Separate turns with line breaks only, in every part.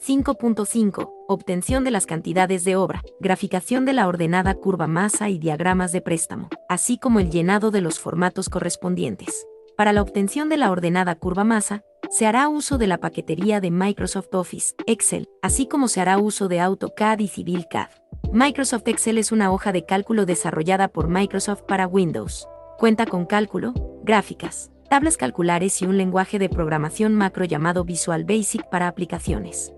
5.5. Obtención de las cantidades de obra, graficación de la ordenada curva masa y diagramas de préstamo, así como el llenado de los formatos correspondientes. Para la obtención de la ordenada curva masa, se hará uso de la paquetería de Microsoft Office, Excel, así como se hará uso de AutoCAD y CivilCAD. Microsoft Excel es una hoja de cálculo desarrollada por Microsoft para Windows. Cuenta con cálculo, gráficas, tablas calculares y un lenguaje de programación macro llamado Visual Basic para aplicaciones.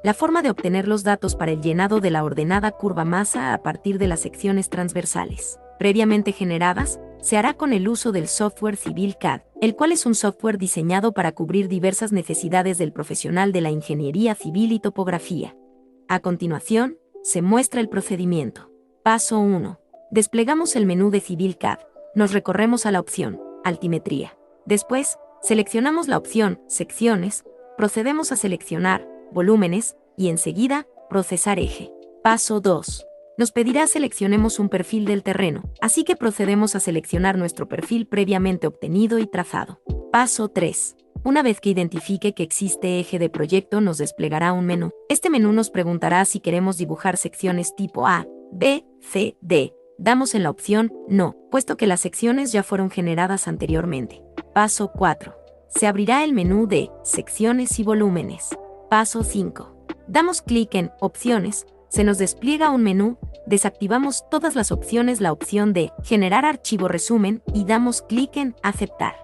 La forma de obtener los datos para el llenado de la ordenada curva masa a partir de las secciones transversales, previamente generadas, se hará con el uso del software CivilCAD, el cual es un software diseñado para cubrir diversas necesidades del profesional de la ingeniería civil y topografía. A continuación, se muestra el procedimiento. Paso 1. Desplegamos el menú de CivilCAD. Nos recorremos a la opción Altimetría. Después, seleccionamos la opción Secciones, procedemos a seleccionar Volúmenes y enseguida, Procesar eje. Paso 2. Nos pedirá seleccionemos un perfil del terreno, así que procedemos a seleccionar nuestro perfil previamente obtenido y trazado. Paso 3. Una vez que identifique que existe eje de proyecto, nos desplegará un menú. Este menú nos preguntará si queremos dibujar secciones tipo A, B, C, D. Damos en la opción No, puesto que las secciones ya fueron generadas anteriormente. Paso 4. Se abrirá el menú de Secciones y Volúmenes. Paso 5. Damos clic en Opciones, se nos despliega un menú, desactivamos todas las opciones la opción de Generar archivo resumen y damos clic en Aceptar.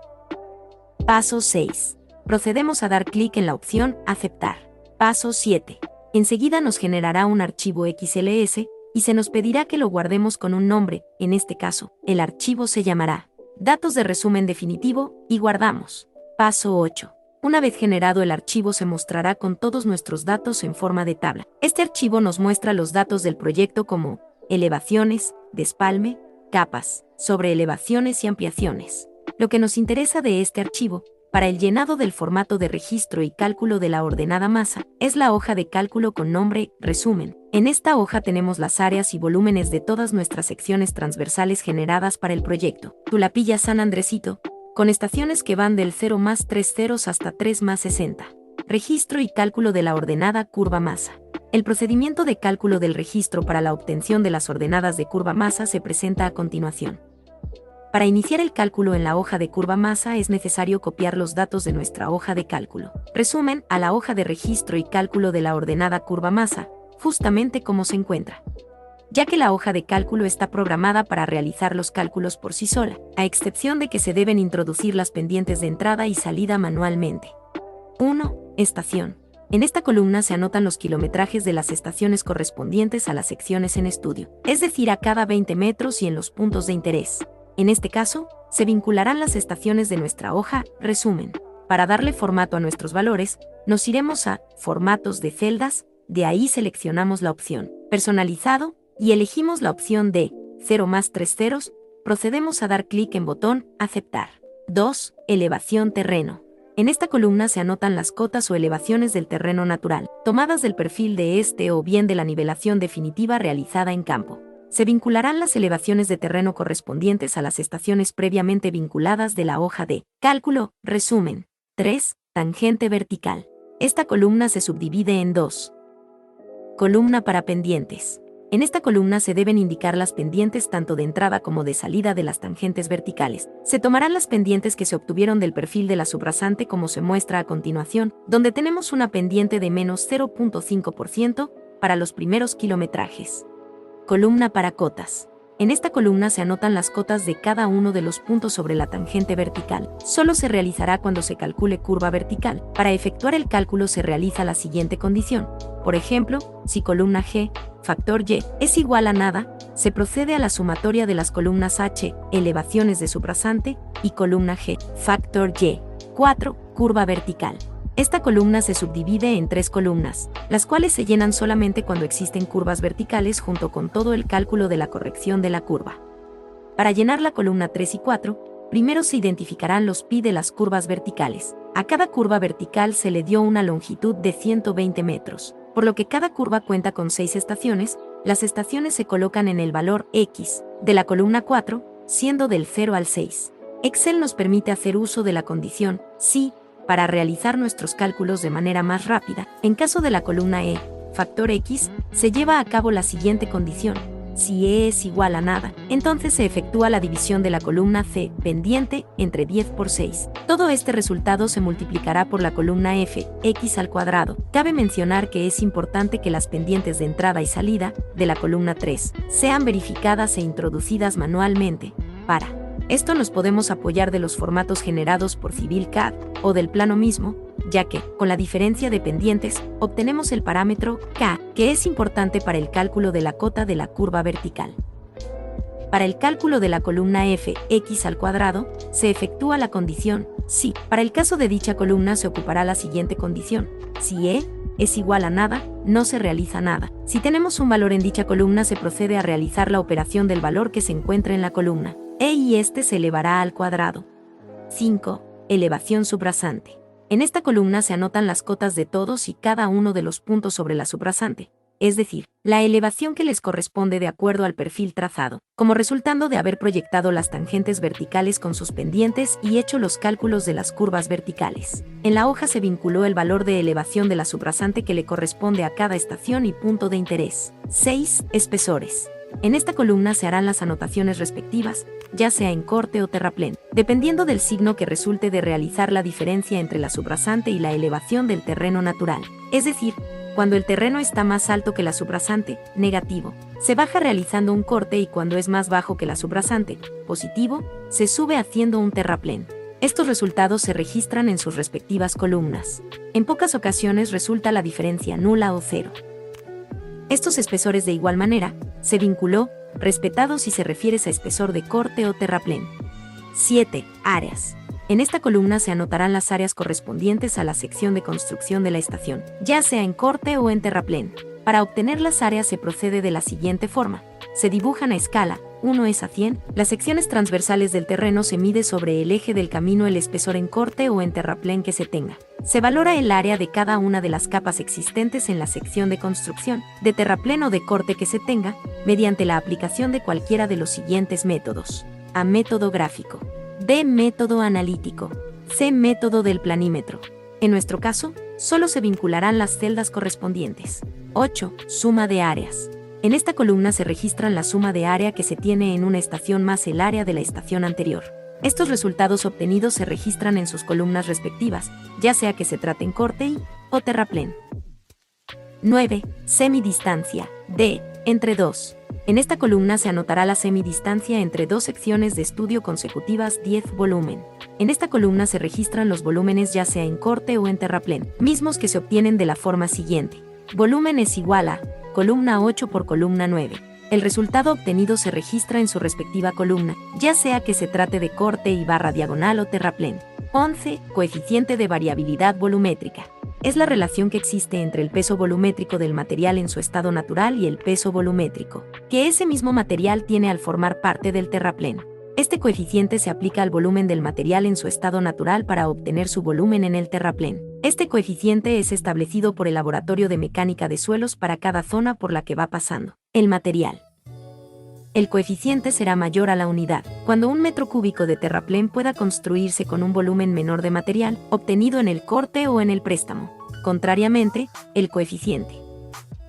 Paso 6. Procedemos a dar clic en la opción Aceptar. Paso 7. Enseguida nos generará un archivo XLS y se nos pedirá que lo guardemos con un nombre, en este caso, el archivo se llamará Datos de resumen definitivo y guardamos. Paso 8. Una vez generado el archivo se mostrará con todos nuestros datos en forma de tabla. Este archivo nos muestra los datos del proyecto como elevaciones, despalme, capas, sobreelevaciones y ampliaciones. Lo que nos interesa de este archivo, para el llenado del formato de registro y cálculo de la ordenada masa, es la hoja de cálculo con nombre Resumen. En esta hoja tenemos las áreas y volúmenes de todas nuestras secciones transversales generadas para el proyecto. Tulapilla San Andresito, con estaciones que van del 0 más 3 ceros hasta 3 más 60. Registro y cálculo de la ordenada curva masa. El procedimiento de cálculo del registro para la obtención de las ordenadas de curva masa se presenta a continuación. Para iniciar el cálculo en la hoja de curva masa es necesario copiar los datos de nuestra hoja de cálculo. Resumen a la hoja de registro y cálculo de la ordenada curva masa, justamente como se encuentra, ya que la hoja de cálculo está programada para realizar los cálculos por sí sola, a excepción de que se deben introducir las pendientes de entrada y salida manualmente. 1. Estación. En esta columna se anotan los kilometrajes de las estaciones correspondientes a las secciones en estudio, es decir, a cada 20 metros y en los puntos de interés. En este caso, se vincularán las estaciones de nuestra hoja Resumen. Para darle formato a nuestros valores, nos iremos a Formatos de celdas, de ahí seleccionamos la opción Personalizado, y elegimos la opción de 0 más 3 ceros, procedemos a dar clic en botón Aceptar. 2. Elevación terreno. En esta columna se anotan las cotas o elevaciones del terreno natural, tomadas del perfil de este o bien de la nivelación definitiva realizada en campo. Se vincularán las elevaciones de terreno correspondientes a las estaciones previamente vinculadas de la hoja de cálculo, resumen. 3. Tangente vertical. Esta columna se subdivide en dos. Columna para pendientes. En esta columna se deben indicar las pendientes tanto de entrada como de salida de las tangentes verticales. Se tomarán las pendientes que se obtuvieron del perfil de la subrasante como se muestra a continuación, donde tenemos una pendiente de menos 0.5% para los primeros kilometrajes. Columna para cotas. En esta columna se anotan las cotas de cada uno de los puntos sobre la tangente vertical. Solo se realizará cuando se calcule curva vertical. Para efectuar el cálculo se realiza la siguiente condición. Por ejemplo, si columna G, factor Y, es igual a nada, se procede a la sumatoria de las columnas H, elevaciones de subrasante, y columna G, factor Y. 4. Curva vertical. Esta columna se subdivide en tres columnas, las cuales se llenan solamente cuando existen curvas verticales junto con todo el cálculo de la corrección de la curva. Para llenar la columna 3 y 4, primero se identificarán los pi de las curvas verticales. A cada curva vertical se le dio una longitud de 120 metros, por lo que cada curva cuenta con 6 estaciones. Las estaciones se colocan en el valor X de la columna 4, siendo del 0 al 6. Excel nos permite hacer uso de la condición si para realizar nuestros cálculos de manera más rápida, en caso de la columna E, factor X, se lleva a cabo la siguiente condición. Si E es igual a nada, entonces se efectúa la división de la columna C, pendiente, entre 10 por 6. Todo este resultado se multiplicará por la columna F, X al cuadrado. Cabe mencionar que es importante que las pendientes de entrada y salida, de la columna 3, sean verificadas e introducidas manualmente. Para esto nos podemos apoyar de los formatos generados por Civil CAD, o del plano mismo, ya que, con la diferencia de pendientes, obtenemos el parámetro K, que es importante para el cálculo de la cota de la curva vertical. Para el cálculo de la columna F, X al cuadrado, se efectúa la condición si. Para el caso de dicha columna se ocupará la siguiente condición. Si E es igual a nada, no se realiza nada. Si tenemos un valor en dicha columna se procede a realizar la operación del valor que se encuentra en la columna E y este se elevará al cuadrado. 5. Elevación subrasante. En esta columna se anotan las cotas de todos y cada uno de los puntos sobre la subrasante, es decir, la elevación que les corresponde de acuerdo al perfil trazado, como resultando de haber proyectado las tangentes verticales con sus pendientes y hecho los cálculos de las curvas verticales. En la hoja se vinculó el valor de elevación de la subrasante que le corresponde a cada estación y punto de interés. 6. Espesores. En esta columna se harán las anotaciones respectivas, ya sea en corte o terraplén, dependiendo del signo que resulte de realizar la diferencia entre la subrasante y la elevación del terreno natural. Es decir, cuando el terreno está más alto que la subrasante, negativo, se baja realizando un corte y cuando es más bajo que la subrasante, positivo, se sube haciendo un terraplén. Estos resultados se registran en sus respectivas columnas. En pocas ocasiones resulta la diferencia nula o cero. Estos espesores de igual manera, se vinculó, respetado si se refiere a espesor de corte o terraplén. 7. Áreas. En esta columna se anotarán las áreas correspondientes a la sección de construcción de la estación, ya sea en corte o en terraplén. Para obtener las áreas se procede de la siguiente forma. Se dibujan a escala, 1:100, las secciones transversales del terreno se mide sobre el eje del camino el espesor en corte o en terraplén que se tenga. Se valora el área de cada una de las capas existentes en la sección de construcción, de terraplén o de corte que se tenga, mediante la aplicación de cualquiera de los siguientes métodos. A. Método gráfico. B. Método analítico. C. Método del planímetro. En nuestro caso, solo se vincularán las celdas correspondientes. 8. Suma de áreas. En esta columna se registran la suma de área que se tiene en una estación más el área de la estación anterior. Estos resultados obtenidos se registran en sus columnas respectivas, ya sea que se trate en corte y o terraplén. 9. Semidistancia. D. Entre 2. En esta columna se anotará la semidistancia entre dos secciones de estudio consecutivas 10 volumen. En esta columna se registran los volúmenes ya sea en corte o en terraplén, mismos que se obtienen de la forma siguiente. Volumen es igual a columna 8 por columna 9. El resultado obtenido se registra en su respectiva columna, ya sea que se trate de corte y barra diagonal o terraplén. 11. Coeficiente de variabilidad volumétrica. Es la relación que existe entre el peso volumétrico del material en su estado natural y el peso volumétrico que ese mismo material tiene al formar parte del terraplén. Este coeficiente se aplica al volumen del material en su estado natural para obtener su volumen en el terraplén. Este coeficiente es establecido por el Laboratorio de Mecánica de Suelos para cada zona por la que va pasando el material. El coeficiente será mayor a la unidad cuando un metro cúbico de terraplén pueda construirse con un volumen menor de material obtenido en el corte o en el préstamo. Contrariamente, el coeficiente.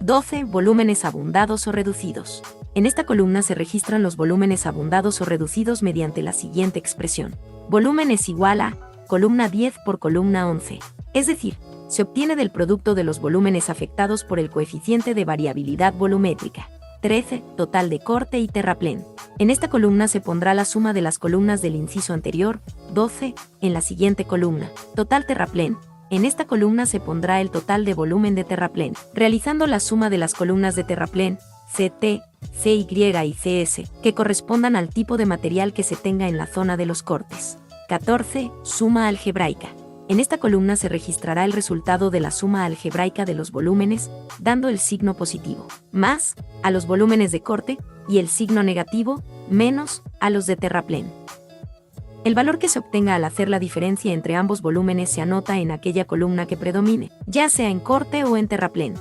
12. Volúmenes abundados o reducidos. En esta columna se registran los volúmenes abundados o reducidos mediante la siguiente expresión. Volumen es igual a columna 10 por columna 11. Es decir, se obtiene del producto de los volúmenes afectados por el coeficiente de variabilidad volumétrica. 13. Total de corte y terraplén. En esta columna se pondrá la suma de las columnas del inciso anterior, 12, en la siguiente columna. Total terraplén. En esta columna se pondrá el total de volumen de terraplén, realizando la suma de las columnas de terraplén, CT, CY y CS, que correspondan al tipo de material que se tenga en la zona de los cortes. 14. Suma algebraica. En esta columna se registrará el resultado de la suma algebraica de los volúmenes, dando el signo positivo, más, a los volúmenes de corte, y el signo negativo, menos, a los de terraplén. El valor que se obtenga al hacer la diferencia entre ambos volúmenes se anota en aquella columna que predomine, ya sea en corte o en terraplén.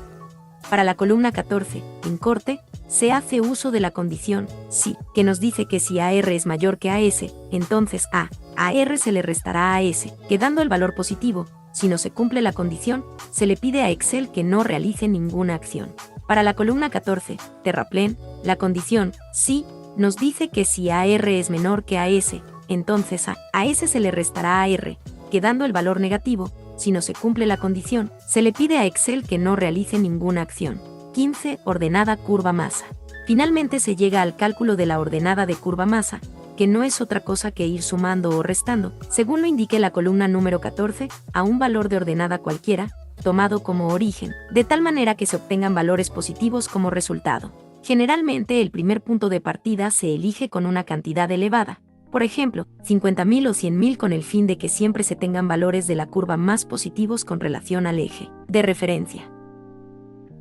Para la columna 14, en corte, se hace uso de la condición si, que nos dice que si AR es mayor que AS, entonces a AR se le restará a AS, quedando el valor positivo. Si no se cumple la condición, se le pide a Excel que no realice ninguna acción. Para la columna 14, terraplén, la condición si nos dice que si AR es menor que AS, entonces a AS se le restará a AR, quedando el valor negativo. Si no se cumple la condición, se le pide a Excel que no realice ninguna acción. 15. Ordenada curva masa. Finalmente se llega al cálculo de la ordenada de curva masa, que no es otra cosa que ir sumando o restando, según lo indique la columna número 14, a un valor de ordenada cualquiera, tomado como origen, de tal manera que se obtengan valores positivos como resultado. Generalmente el primer punto de partida se elige con una cantidad elevada, por ejemplo, 50.000 o 100.000, con el fin de que siempre se tengan valores de la curva más positivos con relación al eje de referencia.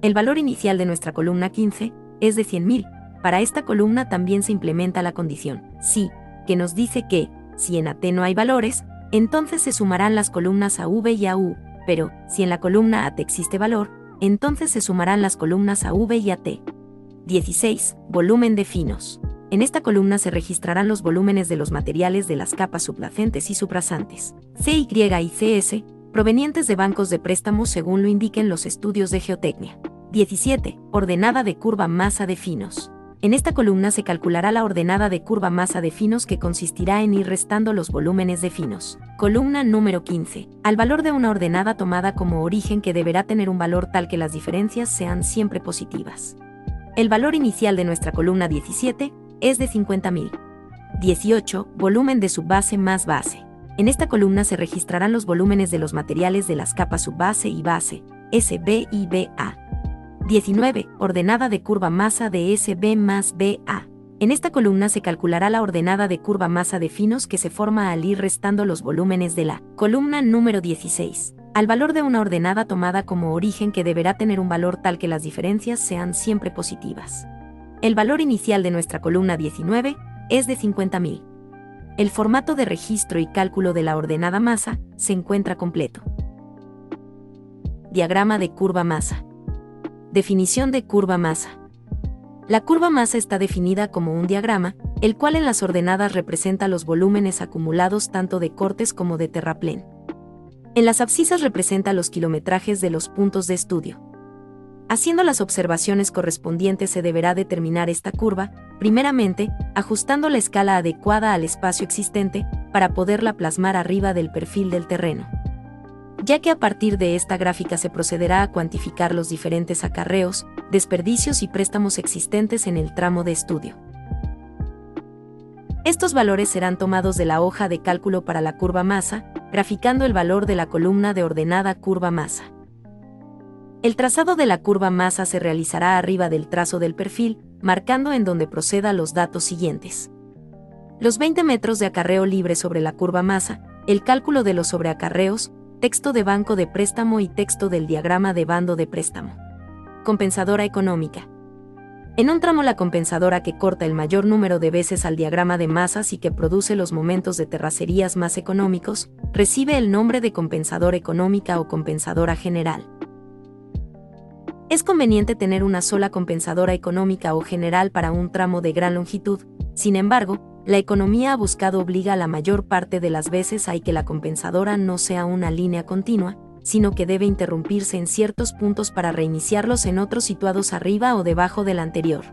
El valor inicial de nuestra columna 15 es de 100.000. Para esta columna también se implementa la condición si, que nos dice que, si en AT no hay valores, entonces se sumarán las columnas AV y AU, pero, si en la columna AT existe valor, entonces se sumarán las columnas AV y AT. 16. Volumen de finos. En esta columna se registrarán los volúmenes de los materiales de las capas subyacentes y subrasantes, CY y CS, provenientes de bancos de préstamos según lo indiquen los estudios de geotecnia. 17. Ordenada de curva masa de finos. En esta columna se calculará la ordenada de curva masa de finos, que consistirá en ir restando los volúmenes de finos. Columna número 15. Al valor de una ordenada tomada como origen, que deberá tener un valor tal que las diferencias sean siempre positivas. El valor inicial de nuestra columna 17 es de 50.000. 18. Volumen de subbase más base. En esta columna se registrarán los volúmenes de los materiales de las capas subbase y base, SB y BA. 19. Ordenada de curva masa de SB más BA. En esta columna se calculará la ordenada de curva masa de finos, que se forma al ir restando los volúmenes de la columna número 16. Al valor de una ordenada tomada como origen, que deberá tener un valor tal que las diferencias sean siempre positivas. El valor inicial de nuestra columna 19 es de 50.000. El formato de registro y cálculo de la ordenada masa se encuentra completo. Diagrama de curva masa. Definición de curva masa. La curva masa está definida como un diagrama, el cual en las ordenadas representa los volúmenes acumulados tanto de cortes como de terraplén. En las abscisas representa los kilometrajes de los puntos de estudio. Haciendo las observaciones correspondientes se deberá determinar esta curva, primeramente, ajustando la escala adecuada al espacio existente, para poderla plasmar arriba del perfil del terreno. Ya que a partir de esta gráfica se procederá a cuantificar los diferentes acarreos, desperdicios y préstamos existentes en el tramo de estudio. Estos valores serán tomados de la hoja de cálculo para la curva masa, graficando el valor de la columna de ordenada curva masa. El trazado de la curva masa se realizará arriba del trazo del perfil, marcando en donde proceda los datos siguientes. Los 20 metros de acarreo libre sobre la curva masa, el cálculo de los sobreacarreos, texto de banco de préstamo y texto del diagrama de bando de préstamo. Compensadora económica. En un tramo, la compensadora que corta el mayor número de veces al diagrama de masas y que produce los momentos de terracerías más económicos, recibe el nombre de compensadora económica o compensadora general. Es conveniente tener una sola compensadora económica o general para un tramo de gran longitud. Sin embargo, la economía buscada obliga a la mayor parte de las veces a que la compensadora no sea una línea continua, sino que debe interrumpirse en ciertos puntos para reiniciarlos en otros situados arriba o debajo del anterior.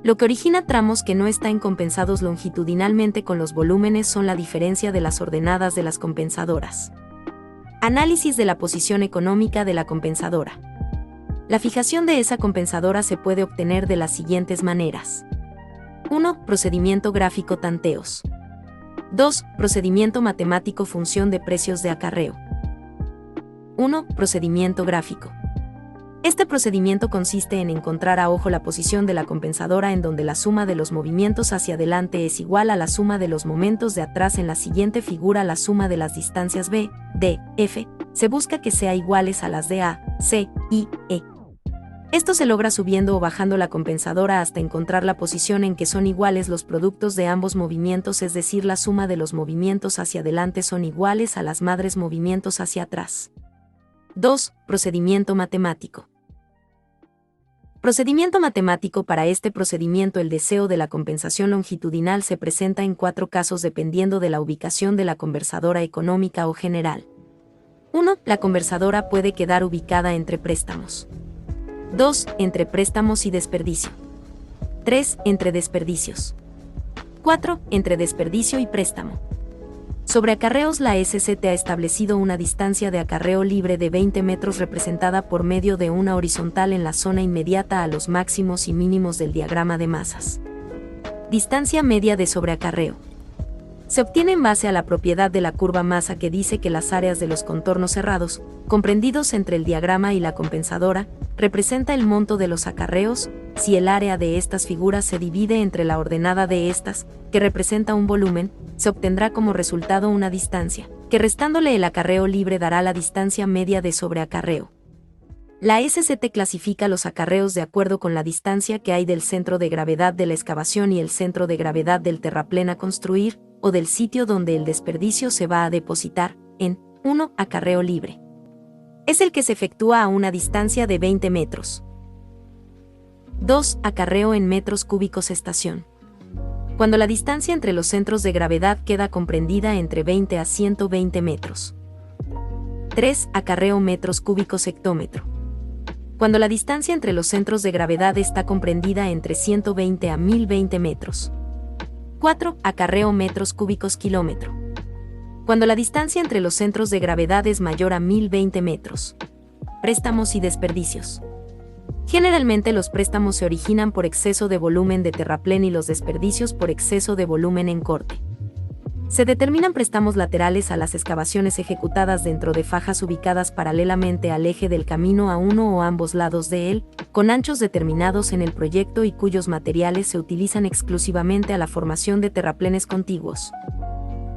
Lo que origina tramos que no están compensados longitudinalmente con los volúmenes son la diferencia de las ordenadas de las compensadoras. Análisis de la posición económica de la compensadora. La fijación de esa compensadora se puede obtener de las siguientes maneras. 1. Procedimiento gráfico tanteos. 2. Procedimiento matemático función de precios de acarreo. 1. Procedimiento gráfico. Este procedimiento consiste en encontrar a ojo la posición de la compensadora en donde la suma de los movimientos hacia adelante es igual a la suma de los momentos de atrás. En la siguiente figura, la suma de las distancias B, D, F, se busca que sea iguales a las de A, C, I, E. Esto se logra subiendo o bajando la compensadora hasta encontrar la posición en que son iguales los productos de ambos movimientos, es decir, la suma de los movimientos hacia adelante son iguales a las madres movimientos hacia atrás. 2. Procedimiento matemático. Procedimiento matemático. Para este procedimiento, el deseo de la compensación longitudinal se presenta en 4 casos dependiendo de la ubicación de la conversadora económica o general. 1. La conversadora puede quedar ubicada entre préstamos. 2. Entre préstamos y desperdicio. 3. Entre desperdicios. 4. Entre desperdicio y préstamo. Sobre acarreos, la SCT ha establecido una distancia de acarreo libre de 20 metros representada por medio de una horizontal en la zona inmediata a los máximos y mínimos del diagrama de masas. Distancia media de sobreacarreo. Se obtiene en base a la propiedad de la curva masa que dice que las áreas de los contornos cerrados, comprendidos entre el diagrama y la compensadora, representa el monto de los acarreos, si el área de estas figuras se divide entre la ordenada de estas, que representa un volumen, se obtendrá como resultado una distancia, que restándole el acarreo libre dará la distancia media de sobreacarreo. La SCT clasifica los acarreos de acuerdo con la distancia que hay del centro de gravedad de la excavación y el centro de gravedad del terraplén a construir, o del sitio donde el desperdicio se va a depositar, en 1. Acarreo libre. Es el que se efectúa a una distancia de 20 metros. 2. Acarreo en metros cúbicos estación. Cuando la distancia entre los centros de gravedad queda comprendida entre 20 a 120 metros. 3. Acarreo metros cúbicos hectómetro. Cuando la distancia entre los centros de gravedad está comprendida entre 120 a 1020 metros. 4. Acarreo metros cúbicos kilómetro. Cuando la distancia entre los centros de gravedad es mayor a 1020 metros. Préstamos y desperdicios. Generalmente los préstamos se originan por exceso de volumen de terraplén y los desperdicios por exceso de volumen en corte. Se determinan préstamos laterales a las excavaciones ejecutadas dentro de fajas ubicadas paralelamente al eje del camino a uno o ambos lados de él, con anchos determinados en el proyecto y cuyos materiales se utilizan exclusivamente a la formación de terraplenes contiguos.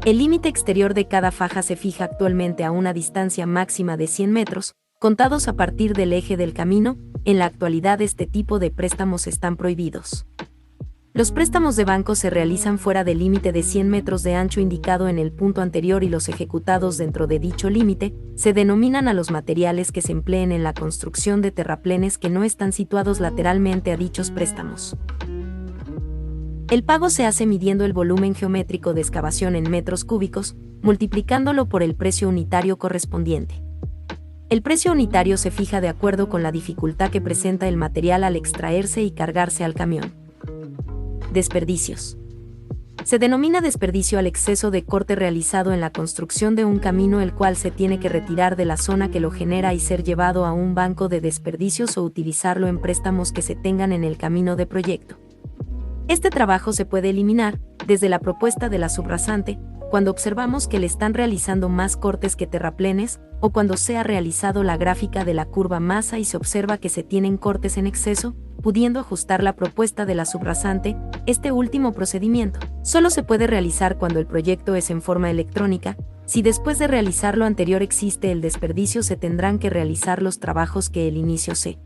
El límite exterior de cada faja se fija actualmente a una distancia máxima de 100 metros, contados a partir del eje del camino. En la actualidad este tipo de préstamos están prohibidos. Los préstamos de banco se realizan fuera del límite de 100 metros de ancho indicado en el punto anterior y los ejecutados dentro de dicho límite se denominan a los materiales que se empleen en la construcción de terraplenes que no están situados lateralmente a dichos préstamos. El pago se hace midiendo el volumen geométrico de excavación en metros cúbicos, multiplicándolo por el precio unitario correspondiente. El precio unitario se fija de acuerdo con la dificultad que presenta el material al extraerse y cargarse al camión. Desperdicios. Se denomina desperdicio al exceso de corte realizado en la construcción de un camino el cual se tiene que retirar de la zona que lo genera y ser llevado a un banco de desperdicios o utilizarlo en préstamos que se tengan en el camino de proyecto. Este trabajo se puede eliminar, desde la propuesta de la subrasante, cuando observamos que le están realizando más cortes que terraplenes, o cuando se ha realizado la gráfica de la curva masa y se observa que se tienen cortes en exceso, pudiendo ajustar la propuesta de la subrasante. Este último procedimiento solo se puede realizar cuando el proyecto es en forma electrónica. Si después de realizar lo anterior existe el desperdicio, se tendrán que realizar los trabajos que el inicio se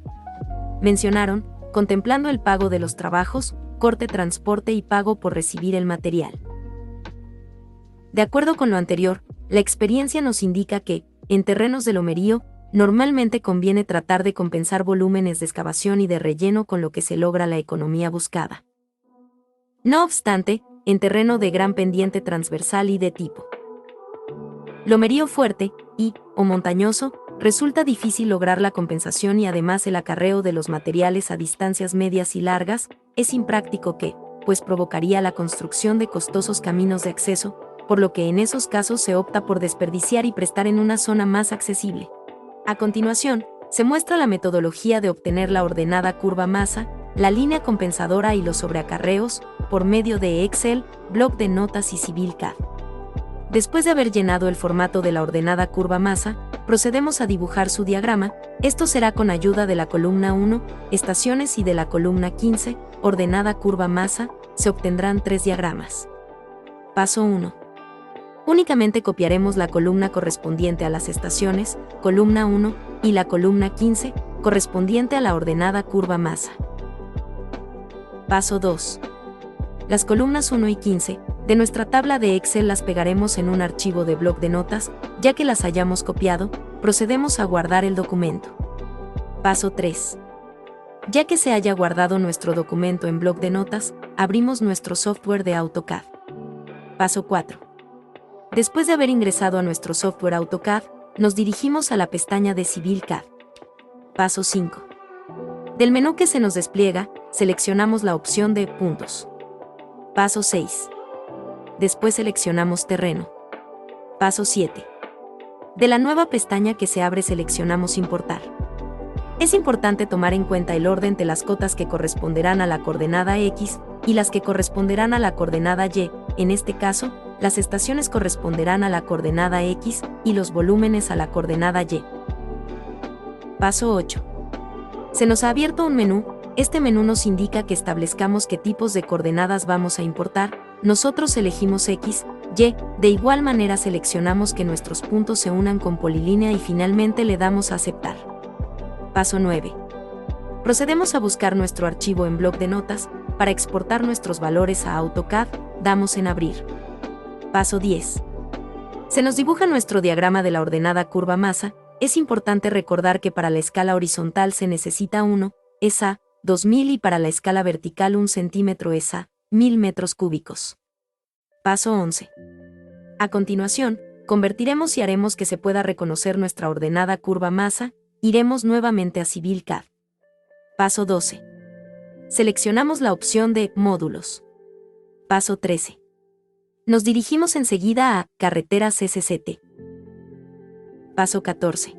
mencionaron, contemplando el pago de los trabajos, corte, transporte y pago por recibir el material. De acuerdo con lo anterior, la experiencia nos indica que, en terrenos de lomerío, normalmente conviene tratar de compensar volúmenes de excavación y de relleno con lo que se logra la economía buscada. No obstante, en terreno de gran pendiente transversal y de tipo lomerío fuerte o montañoso, resulta difícil lograr la compensación y además el acarreo de los materiales a distancias medias y largas es impráctico pues provocaría la construcción de costosos caminos de acceso, por lo que en esos casos se opta por desperdiciar y prestar en una zona más accesible. A continuación, se muestra la metodología de obtener la ordenada curva masa, la línea compensadora y los sobreacarreos, por medio de Excel, bloc de notas y CivilCAD. Después de haber llenado el formato de la ordenada curva masa, procedemos a dibujar su diagrama. Esto será con ayuda de la columna 1, estaciones, y de la columna 15, ordenada curva masa. Se obtendrán 3 diagramas. Paso 1. Únicamente copiaremos la columna correspondiente a las estaciones, columna 1, y la columna 15, correspondiente a la ordenada curva masa. Paso 2. Las columnas 1 y 15, de nuestra tabla de Excel las pegaremos en un archivo de bloc de notas. Ya que las hayamos copiado, procedemos a guardar el documento. Paso 3. Ya que se haya guardado nuestro documento en bloc de notas, abrimos nuestro software de AutoCAD. Paso 4. Después de haber ingresado a nuestro software AutoCAD, nos dirigimos a la pestaña de Civil CAD. Paso 5. Del menú que se nos despliega, seleccionamos la opción de Puntos. Paso 6. Después seleccionamos Terreno. Paso 7. De la nueva pestaña que se abre seleccionamos Importar. Es importante tomar en cuenta el orden de las cotas que corresponderán a la coordenada X y las que corresponderán a la coordenada Y. En este caso, las estaciones corresponderán a la coordenada X y los volúmenes a la coordenada Y. Paso 8. Se nos ha abierto un menú. Este menú nos indica que establezcamos qué tipos de coordenadas vamos a importar. Nosotros elegimos X, Y, de igual manera seleccionamos que nuestros puntos se unan con polilínea y finalmente le damos a aceptar. Paso 9. Procedemos a buscar nuestro archivo en bloc de notas. Para exportar nuestros valores a AutoCAD, damos en Abrir. Paso 10. Se nos dibuja nuestro diagrama de la ordenada curva masa. Es importante recordar que para la escala horizontal se necesita 1 ESA, 2000 y para la escala vertical 1 centímetro ESA, 1000 metros cúbicos. Paso 11. A continuación, convertiremos y haremos que se pueda reconocer nuestra ordenada curva masa. Iremos nuevamente a Civil CAD. Paso 12. Seleccionamos la opción de Módulos. Paso 13. Nos dirigimos enseguida a Carreteras SCT. Paso 14.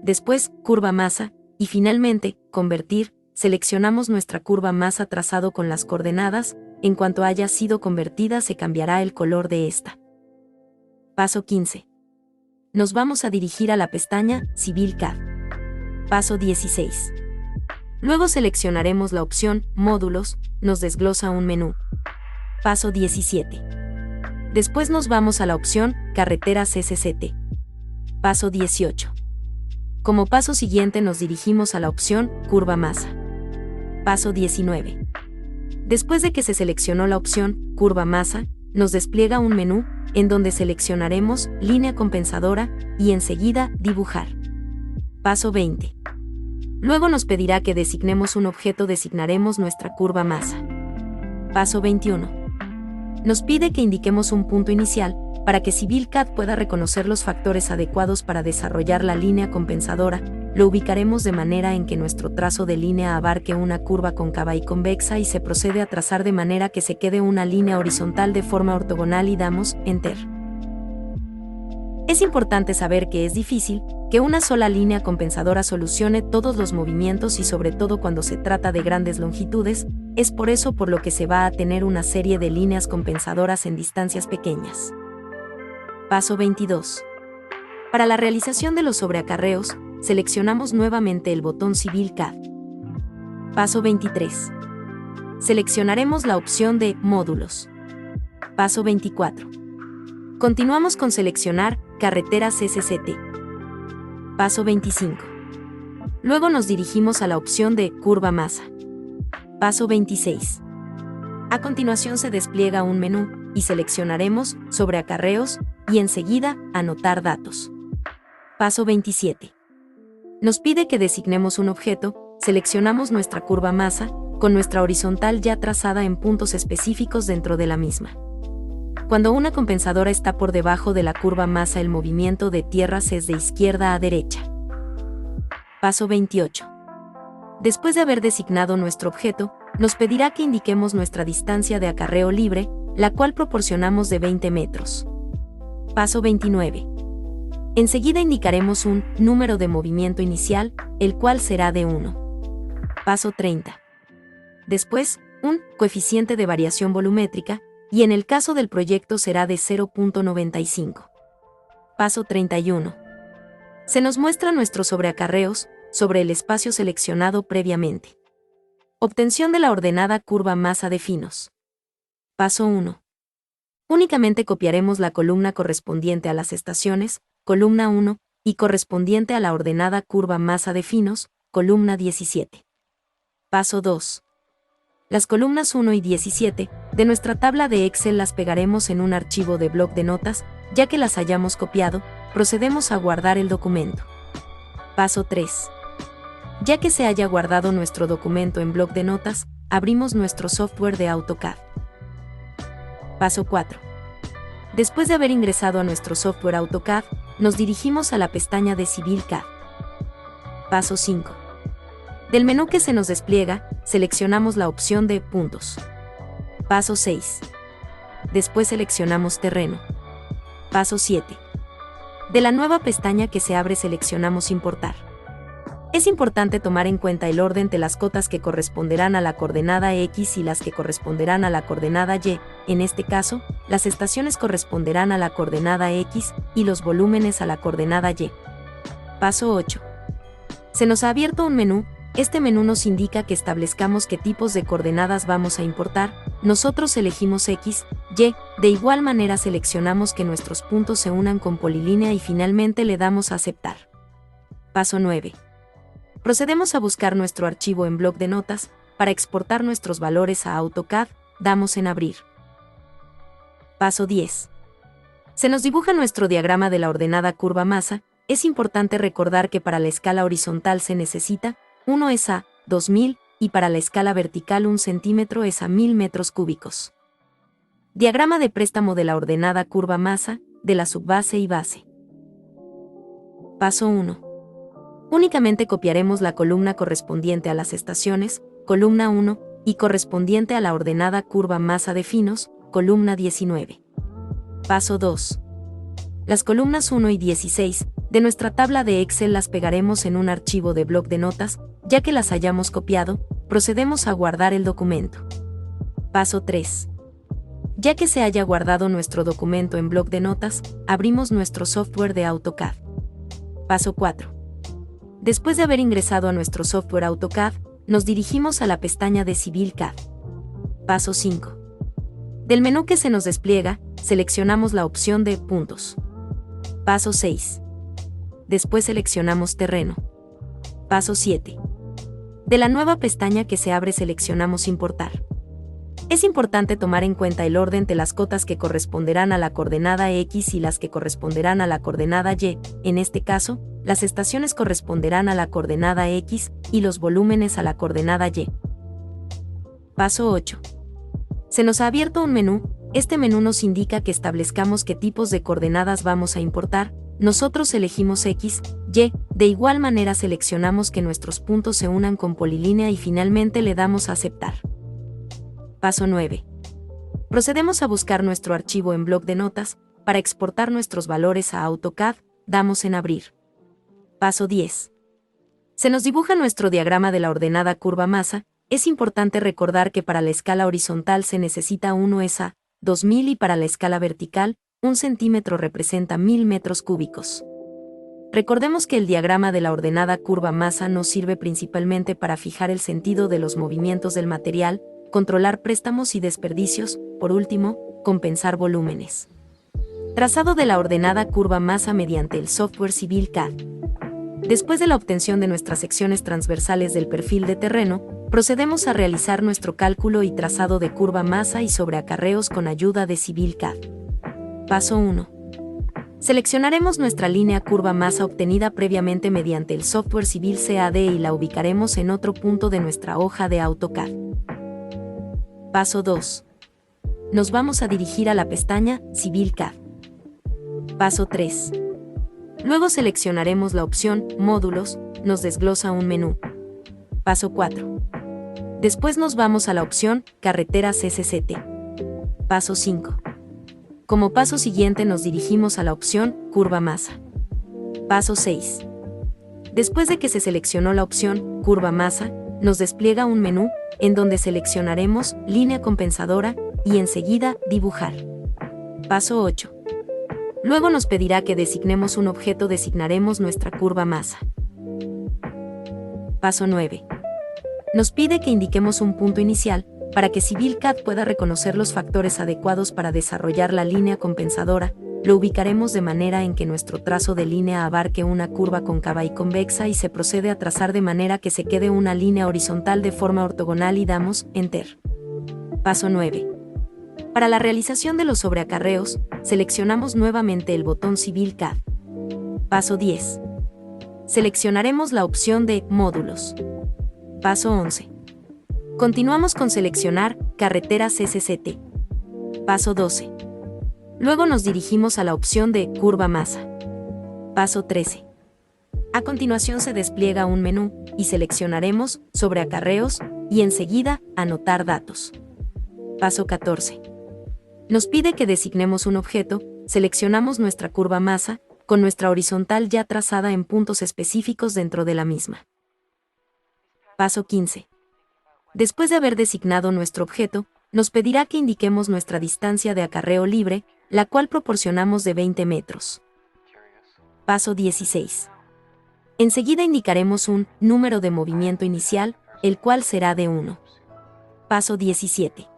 Después, Curva Masa, y finalmente, Convertir, seleccionamos nuestra curva masa trazado con las coordenadas. En cuanto haya sido convertida se cambiará el color de esta. Paso 15. Nos vamos a dirigir a la pestaña Civil CAD. Paso 16. Luego seleccionaremos la opción Módulos, nos desglosa un menú. Paso 17. Después nos vamos a la opción Carreteras SCT. Paso 18. Como paso siguiente nos dirigimos a la opción Curva Masa. Paso 19. Después de que se seleccionó la opción Curva Masa, nos despliega un menú, en donde seleccionaremos Línea Compensadora, y enseguida Dibujar. Paso 20. Luego nos pedirá que designemos un objeto, designaremos nuestra curva masa. Paso 21. Nos pide que indiquemos un punto inicial, para que Civil CAD pueda reconocer los factores adecuados para desarrollar la línea compensadora. Lo ubicaremos de manera en que nuestro trazo de línea abarque una curva cóncava y convexa y se procede a trazar de manera que se quede una línea horizontal de forma ortogonal y damos Enter. Es importante saber que es difícil que una sola línea compensadora solucione todos los movimientos y sobre todo cuando se trata de grandes longitudes. Es por eso por lo que se va a tener una serie de líneas compensadoras en distancias pequeñas. Paso 22. Para la realización de los sobreacarreos, seleccionamos nuevamente el botón Civil CAD. Paso 23. Seleccionaremos la opción de Módulos. Paso 24. Continuamos con seleccionar Carreteras SCT. Paso 25. Luego nos dirigimos a la opción de Curva Masa. Paso 26. A continuación se despliega un menú, y seleccionaremos Sobreacarreos, y enseguida Anotar datos. Paso 27. Nos pide que designemos un objeto, seleccionamos nuestra curva masa, con nuestra horizontal ya trazada en puntos específicos dentro de la misma. Cuando una compensadora está por debajo de la curva masa, el movimiento de tierras es de izquierda a derecha. Paso 28. Después de haber designado nuestro objeto, nos pedirá que indiquemos nuestra distancia de acarreo libre, la cual proporcionamos de 20 metros. Paso 29. Enseguida indicaremos un número de movimiento inicial, el cual será de 1. Paso 30. Después, un coeficiente de variación volumétrica, y en el caso del proyecto será de 0.95. Paso 31. Se nos muestra nuestros sobreacarreos sobre el espacio seleccionado previamente. Obtención de la ordenada curva masa de finos. Paso 1. Únicamente copiaremos la columna correspondiente a las estaciones, columna 1, y correspondiente a la ordenada curva masa de finos, columna 17. Paso 2. Las columnas 1 y 17 de nuestra tabla de Excel las pegaremos en un archivo de bloc de notas. Ya que las hayamos copiado, procedemos a guardar el documento. Paso 3. Ya que se haya guardado nuestro documento en bloc de notas, abrimos nuestro software de AutoCAD. Paso 4. Después de haber ingresado a nuestro software AutoCAD, nos dirigimos a la pestaña de Civil CAD. Paso 5. Del menú que se nos despliega, seleccionamos la opción de Puntos. Paso 6. Después seleccionamos Terreno. Paso 7. De la nueva pestaña que se abre seleccionamos Importar. Es importante tomar en cuenta el orden de las cotas que corresponderán a la coordenada X y las que corresponderán a la coordenada Y. En este caso, las estaciones corresponderán a la coordenada X y los volúmenes a la coordenada Y. Paso 8. Se nos ha abierto un menú. Este menú nos indica que establezcamos qué tipos de coordenadas vamos a importar. Nosotros elegimos X, Y, de igual manera seleccionamos que nuestros puntos se unan con polilínea y finalmente le damos a aceptar. Paso 9. Procedemos a buscar nuestro archivo en bloc de notas. Para exportar nuestros valores a AutoCAD, damos en Abrir. Paso 10. Se nos dibuja nuestro diagrama de la ordenada curva masa. Es importante recordar que para la escala horizontal se necesita 1 es a 2000 y para la escala vertical 1 centímetro es a 1000 metros cúbicos. Diagrama de préstamo de la ordenada curva masa, de la subbase y base. Paso 1. Únicamente copiaremos la columna correspondiente a las estaciones, columna 1, y correspondiente a la ordenada curva masa de finos, columna 19. Paso 2. Las columnas 1 y 16 de nuestra tabla de Excel las pegaremos en un archivo de bloc de notas. Ya que las hayamos copiado, procedemos a guardar el documento. Paso 3. Ya que se haya guardado nuestro documento en bloc de notas, abrimos nuestro software de AutoCAD. Paso 4. Después de haber ingresado a nuestro software AutoCAD, nos dirigimos a la pestaña de Civil CAD. Paso 5. Del menú que se nos despliega, seleccionamos la opción de Puntos. Paso 6. Después seleccionamos Terreno. Paso 7. De la nueva pestaña que se abre seleccionamos Importar. Es importante tomar en cuenta el orden de las cotas que corresponderán a la coordenada X y las que corresponderán a la coordenada Y. En este caso, las estaciones corresponderán a la coordenada X y los volúmenes a la coordenada Y. Paso 8. Se nos ha abierto un menú. Este menú nos indica que establezcamos qué tipos de coordenadas vamos a importar. Nosotros elegimos X, Y, de igual manera seleccionamos que nuestros puntos se unan con polilínea y finalmente le damos a aceptar. Paso 9. Procedemos a buscar nuestro archivo en bloc de notas. Para exportar nuestros valores a AutoCAD, damos en Abrir. Paso 10. Se nos dibuja nuestro diagrama de la ordenada curva masa. Es importante recordar que para la escala horizontal se necesita 1 es a 2000 y para la escala vertical, 1 centímetro representa 1000 metros cúbicos. Recordemos que el diagrama de la ordenada curva masa nos sirve principalmente para fijar el sentido de los movimientos del material, controlar préstamos y desperdicios, por último, compensar volúmenes. Trazado de la ordenada curva masa mediante el software Civil CAD. Después de la obtención de nuestras secciones transversales del perfil de terreno, procedemos a realizar nuestro cálculo y trazado de curva masa y sobreacarreos con ayuda de Civil CAD. Paso 1. Seleccionaremos nuestra línea curva masa obtenida previamente mediante el software Civil CAD y la ubicaremos en otro punto de nuestra hoja de AutoCAD. Paso 2. Nos vamos a dirigir a la pestaña Civil CAD. Paso 3. Luego seleccionaremos la opción Módulos, nos desglosa un menú. Paso 4. Después nos vamos a la opción Carreteras SCT. Paso 5. Como paso siguiente nos dirigimos a la opción Curva Masa. Paso 6. Después de que se seleccionó la opción Curva Masa, nos despliega un menú en donde seleccionaremos Línea Compensadora y enseguida Dibujar. Paso 8. Luego nos pedirá que designemos un objeto, designaremos nuestra curva masa. Paso 9. Nos pide que indiquemos un punto inicial, para que Civil CAD pueda reconocer los factores adecuados para desarrollar la línea compensadora. Lo ubicaremos de manera en que nuestro trazo de línea abarque una curva cóncava y convexa y se procede a trazar de manera que se quede una línea horizontal de forma ortogonal y damos Enter. Paso 9. Para la realización de los sobreacarreos, seleccionamos nuevamente el botón Civil CAD. Paso 10. seleccionaremos la opción de Módulos. Paso 11. Continuamos con seleccionar Carreteras SCT. Paso 12. Luego nos dirigimos a la opción de Curva Masa. Paso 13. A continuación se despliega un menú y seleccionaremos Sobre acarreos y enseguida Anotar datos. Paso 14. Nos pide que designemos un objeto, seleccionamos nuestra curva masa, con nuestra horizontal ya trazada en puntos específicos dentro de la misma. Paso 15. Después de haber designado nuestro objeto, nos pedirá que indiquemos nuestra distancia de acarreo libre, la cual proporcionamos de 20 metros. Paso 16. Enseguida indicaremos un número de movimiento inicial, el cual será de 1. Paso 17.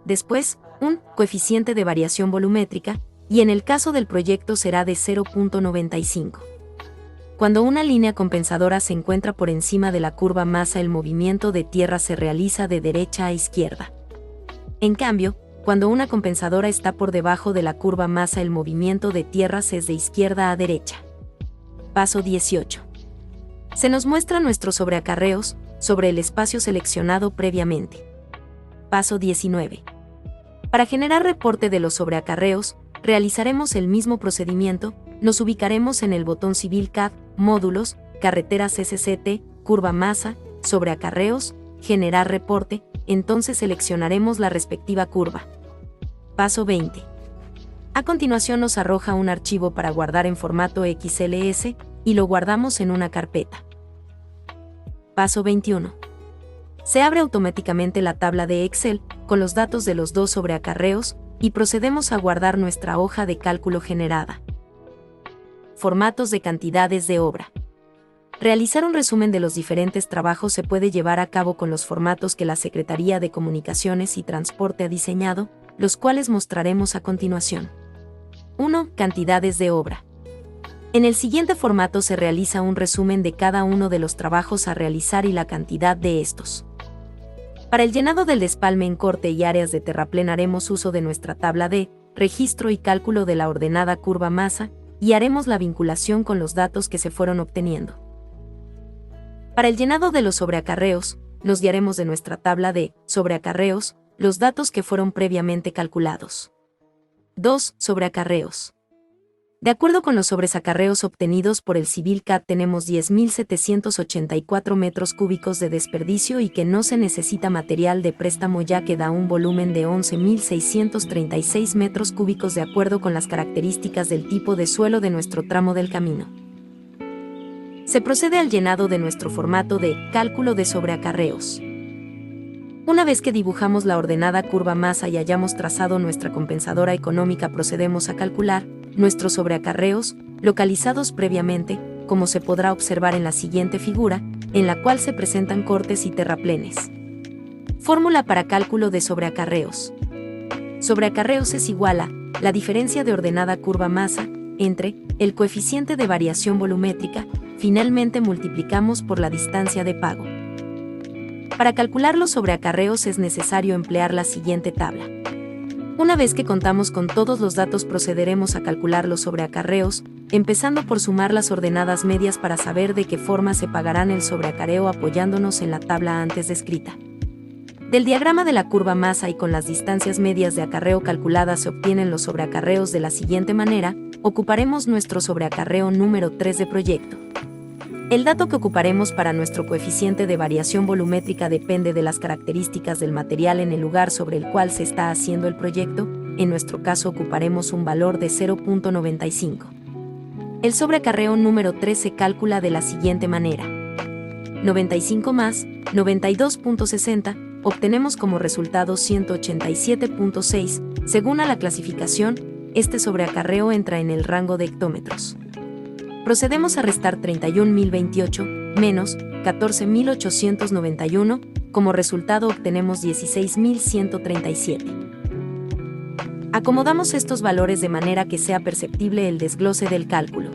Después, un coeficiente de variación volumétrica, y en el caso del proyecto será de 0.95. Cuando una línea compensadora se encuentra por encima de la curva masa, el movimiento de tierra se realiza de derecha a izquierda. En cambio, cuando una compensadora está por debajo de la curva masa, el movimiento de tierras es de izquierda a derecha. Paso 18. Se nos muestra nuestros sobreacarreos sobre el espacio seleccionado previamente. Paso 19. Para generar reporte de los sobreacarreos, realizaremos el mismo procedimiento, nos ubicaremos en el botón Civil CAD, Módulos, Carreteras SCT, Curva Masa, Sobreacarreos, Generar reporte, entonces seleccionaremos la respectiva curva. Paso 20. A continuación nos arroja un archivo para guardar en formato XLS, y lo guardamos en una carpeta. Paso 21. Se abre automáticamente la tabla de Excel, con los datos de los dos sobreacarreos, y procedemos a guardar nuestra hoja de cálculo generada. Formatos de cantidades de obra. Realizar un resumen de los diferentes trabajos se puede llevar a cabo con los formatos que la Secretaría de Comunicaciones y Transporte ha diseñado, los cuales mostraremos a continuación. 1. Cantidades de obra. En el siguiente formato se realiza un resumen de cada uno de los trabajos a realizar y la cantidad de estos. Para el llenado del despalme en corte y áreas de terraplén haremos uso de nuestra tabla de registro y cálculo de la ordenada curva masa, y haremos la vinculación con los datos que se fueron obteniendo. Para el llenado de los sobreacarreos, nos guiaremos de nuestra tabla de sobreacarreos, los datos que fueron previamente calculados. 2. Sobreacarreos. De acuerdo con los sobreacarreos obtenidos por el Civil CAD, tenemos 10.784 metros cúbicos de desperdicio y que no se necesita material de préstamo, ya que da un volumen de 11.636 metros cúbicos de acuerdo con las características del tipo de suelo de nuestro tramo del camino. Se procede al llenado de nuestro formato de cálculo de sobreacarreos. Una vez que dibujamos la ordenada curva masa y hayamos trazado nuestra compensadora económica, procedemos a calcular nuestros sobreacarreos, localizados previamente, como se podrá observar en la siguiente figura, en la cual se presentan cortes y terraplenes. Fórmula para cálculo de sobreacarreos. Sobreacarreos es igual a la diferencia de ordenada curva masa entre el coeficiente de variación volumétrica, finalmente multiplicamos por la distancia de pago. Para calcular los sobreacarreos es necesario emplear la siguiente tabla. Una vez que contamos con todos los datos, procederemos a calcular los sobreacarreos, empezando por sumar las ordenadas medias para saber de qué forma se pagarán el sobreacarreo apoyándonos en la tabla antes descrita. Del diagrama de la curva masa y con las distancias medias de acarreo calculadas se obtienen los sobreacarreos de la siguiente manera. Ocuparemos nuestro sobreacarreo número 3 de proyecto. El dato que ocuparemos para nuestro coeficiente de variación volumétrica depende de las características del material en el lugar sobre el cual se está haciendo el proyecto. En nuestro caso ocuparemos un valor de 0.95. El sobreacarreo número 3 se calcula de la siguiente manera. 95 más 92.60, obtenemos como resultado 187.6. Según a la clasificación, este sobreacarreo entra en el rango de hectómetros. Procedemos a restar 31.028 menos 14.891, como resultado obtenemos 16.137. Acomodamos estos valores de manera que sea perceptible el desglose del cálculo.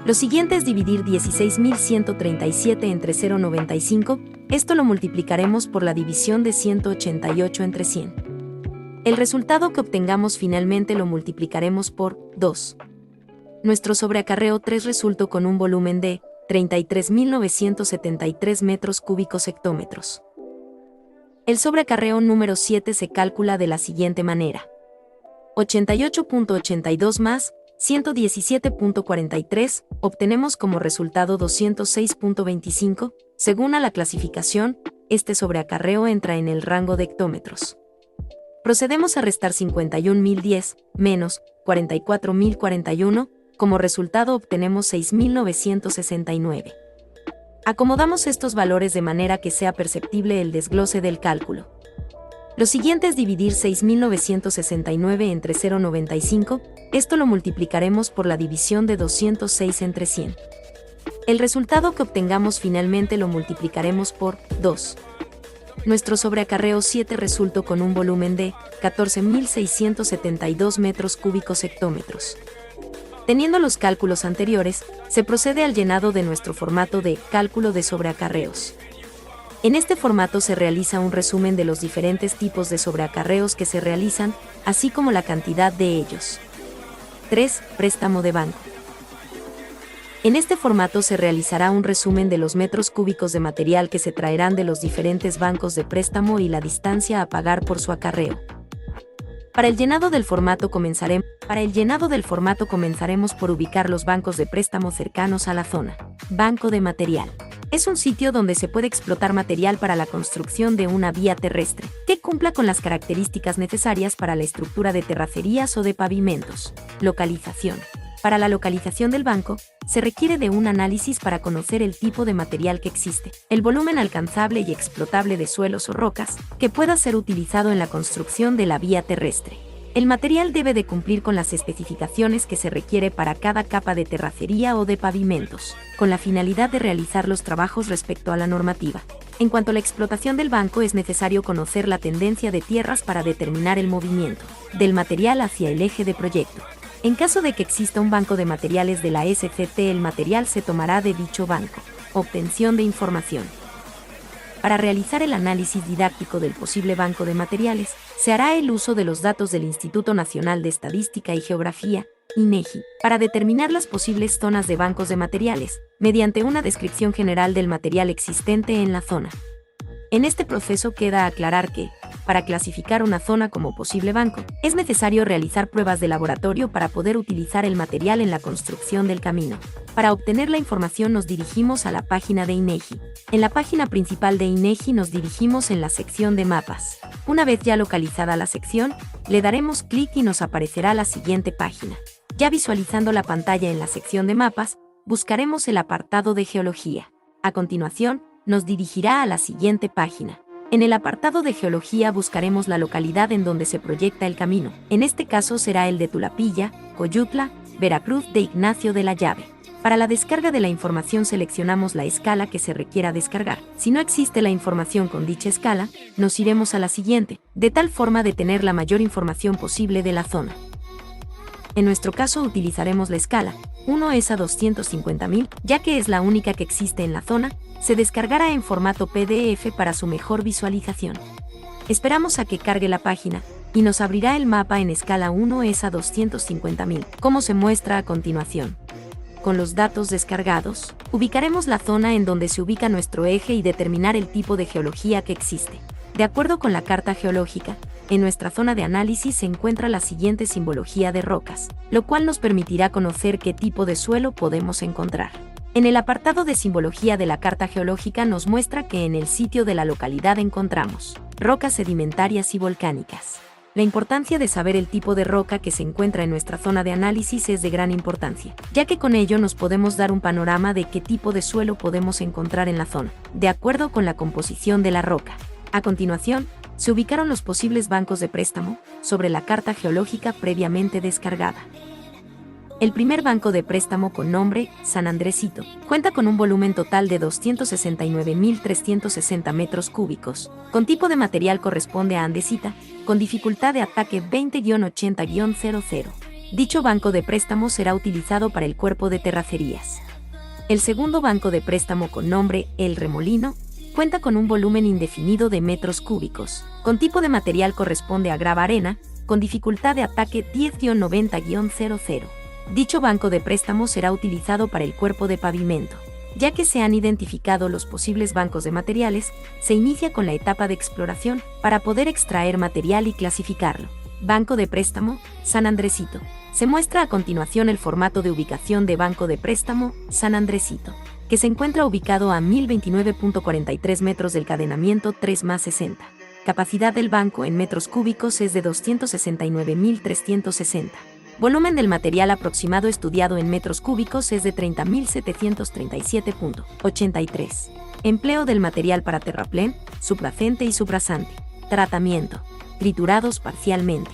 Lo siguiente es dividir 16.137 entre 0.95, esto lo multiplicaremos por la división de 188 entre 100. El resultado que obtengamos finalmente lo multiplicaremos por 2. nuestro sobreacarreo 3 resultó con un volumen de 33.973 metros cúbicos hectómetros. El sobreacarreo número 7 se calcula de la siguiente manera: 88.82 más 117.43, obtenemos como resultado 206.25. Según a la clasificación, este sobreacarreo entra en el rango de hectómetros. Procedemos a restar 51.010 menos 44.041, como resultado obtenemos 6.969. Acomodamos estos valores de manera que sea perceptible el desglose del cálculo. Lo siguiente es dividir 6.969 entre 0,95, esto lo multiplicaremos por la división de 206 entre 100. El resultado que obtengamos finalmente lo multiplicaremos por 2. Nuestro sobreacarreo 7 resultó con un volumen de 14.672 metros cúbicos hectómetros. Teniendo los cálculos anteriores, se procede al llenado de nuestro formato de cálculo de sobreacarreos. En este formato se realiza un resumen de los diferentes tipos de sobreacarreos que se realizan, así como la cantidad de ellos. 3. Préstamo de banco. En este formato se realizará un resumen de los metros cúbicos de material que se traerán de los diferentes bancos de préstamo y la distancia a pagar por su acarreo. Para el llenado del formato comenzaremos por ubicar los bancos de préstamo cercanos a la zona. Banco de material. Es un sitio donde se puede explotar material para la construcción de una vía terrestre, que cumpla con las características necesarias para la estructura de terracerías o de pavimentos. Localización. Para la localización del banco, se requiere de un análisis para conocer el tipo de material que existe, el volumen alcanzable y explotable de suelos o rocas, que pueda ser utilizado en la construcción de la vía terrestre. El material debe de cumplir con las especificaciones que se requiere para cada capa de terracería o de pavimentos, con la finalidad de realizar los trabajos respecto a la normativa. En cuanto a la explotación del banco, es necesario conocer la tendencia de tierras para determinar el movimiento del material hacia el eje de proyecto. En caso de que exista un banco de materiales de la SCT, el material se tomará de dicho banco. Obtención de información. Para realizar el análisis didáctico del posible banco de materiales, se hará el uso de los datos del Instituto Nacional de Estadística y Geografía, INEGI, para determinar las posibles zonas de bancos de materiales, mediante una descripción general del material existente en la zona. En este proceso queda aclarar que, para clasificar una zona como posible banco, es necesario realizar pruebas de laboratorio para poder utilizar el material en la construcción del camino. Para obtener la información nos dirigimos a la página de INEGI. En la página principal de INEGI nos dirigimos en la sección de mapas. Una vez ya localizada la sección, le daremos clic y nos aparecerá la siguiente página. Ya visualizando la pantalla en la sección de mapas, buscaremos el apartado de geología. A continuación, nos dirigirá a la siguiente página. En el apartado de geología buscaremos la localidad en donde se proyecta el camino. En este caso será el de Tulapilla, Coyutla, Veracruz de Ignacio de la Llave. Para la descarga de la información seleccionamos la escala que se requiera descargar. Si no existe la información con dicha escala, nos iremos a la siguiente, de tal forma de tener la mayor información posible de la zona. En nuestro caso utilizaremos la escala 1 es a 250.000, ya que es la única que existe en la zona. Se descargará en formato PDF para su mejor visualización. Esperamos a que cargue la página y nos abrirá el mapa en escala 1 es a 250.000, como se muestra a continuación. Con los datos descargados, ubicaremos la zona en donde se ubica nuestro eje y determinar el tipo de geología que existe. De acuerdo con la carta geológica, en nuestra zona de análisis se encuentra la siguiente simbología de rocas, lo cual nos permitirá conocer qué tipo de suelo podemos encontrar. En el apartado de simbología de la carta geológica nos muestra que en el sitio de la localidad encontramos rocas sedimentarias y volcánicas. La importancia de saber el tipo de roca que se encuentra en nuestra zona de análisis es de gran importancia, ya que con ello nos podemos dar un panorama de qué tipo de suelo podemos encontrar en la zona, de acuerdo con la composición de la roca. A continuación, se ubicaron los posibles bancos de préstamo sobre la carta geológica previamente descargada. El primer banco de préstamo, con nombre San Andresito, cuenta con un volumen total de 269.360 metros cúbicos, con tipo de material corresponde a andesita, con dificultad de ataque 20-80-00. Dicho banco de préstamo será utilizado para el cuerpo de terracerías. El segundo banco de préstamo, con nombre El Remolino, cuenta con un volumen indefinido de metros cúbicos, con tipo de material corresponde a grava arena, con dificultad de ataque 10-90-00. Dicho banco de préstamo será utilizado para el cuerpo de pavimento. Ya que se han identificado los posibles bancos de materiales, se inicia con la etapa de exploración para poder extraer material y clasificarlo. Banco de préstamo, San Andresito. Se muestra a continuación el formato de ubicación de Banco de Préstamo, San Andresito, que se encuentra ubicado a 1029.43 metros del cadenamiento 3+60. Capacidad del banco en metros cúbicos es de 269.360. Volumen del material aproximado estudiado en metros cúbicos es de 30.737.83. Empleo del material para terraplén, subracente y subrasante. Tratamiento. Triturados parcialmente.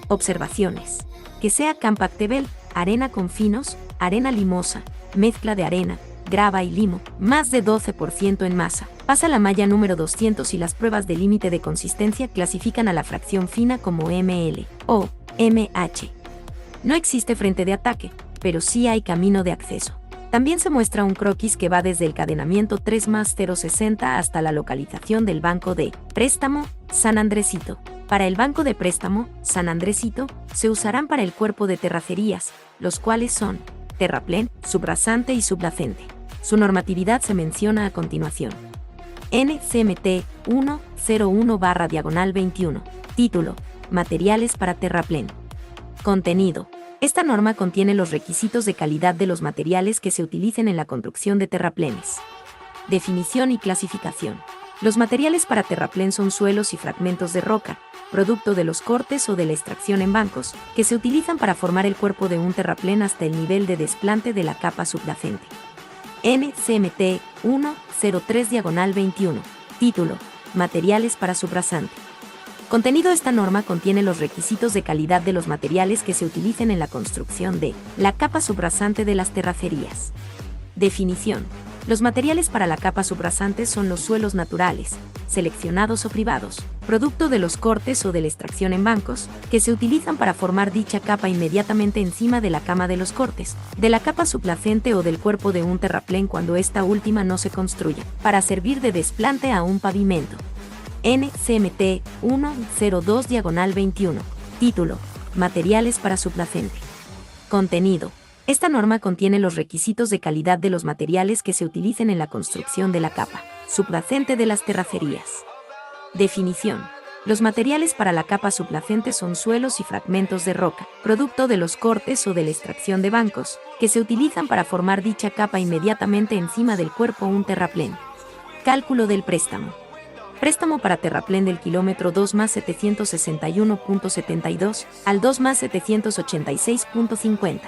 Observaciones. Que sea compactable, arena con finos, arena limosa, mezcla de arena, grava y limo, más de 12% en masa. Pasa la malla número 200 y las pruebas de límite de consistencia clasifican a la fracción fina como ML o MH. No existe frente de ataque, pero sí hay camino de acceso. También se muestra un croquis que va desde el cadenamiento 3+060 hasta la localización del banco de préstamo, San Andresito. Para el banco de préstamo, San Andresito, se usarán para el cuerpo de terracerías, los cuales son terraplén, subrasante y sublacente. Su normatividad se menciona a continuación. NCMT 101/21. Título: Materiales para terraplén. Contenido. Esta norma contiene los requisitos de calidad de los materiales que se utilicen en la construcción de terraplenes. Definición y clasificación. Los materiales para terraplén son suelos y fragmentos de roca, producto de los cortes o de la extracción en bancos, que se utilizan para formar el cuerpo de un terraplén hasta el nivel de desplante de la capa subyacente. NCMT 103/21. Título: Materiales para subrasante. Contenido. Esta norma contiene los requisitos de calidad de los materiales que se utilicen en la construcción de la capa subrasante de las terracerías. Definición. Los materiales para la capa subrasante son los suelos naturales, seleccionados o privados, producto de los cortes o de la extracción en bancos, que se utilizan para formar dicha capa inmediatamente encima de la cama de los cortes, de la capa subyacente o del cuerpo de un terraplén cuando esta última no se construya, para servir de desplante a un pavimento. NCMT 102/21. Título: Materiales para sublacente. Contenido. Esta norma contiene los requisitos de calidad de los materiales que se utilicen en la construcción de la capa subyacente de las terracerías. Definición. Los materiales para la capa subyacente son suelos y fragmentos de roca, producto de los cortes o de la extracción de bancos, que se utilizan para formar dicha capa inmediatamente encima del cuerpo un terraplén. Cálculo del préstamo. Préstamo para terraplén del kilómetro 2+761.72 al 2+786.50.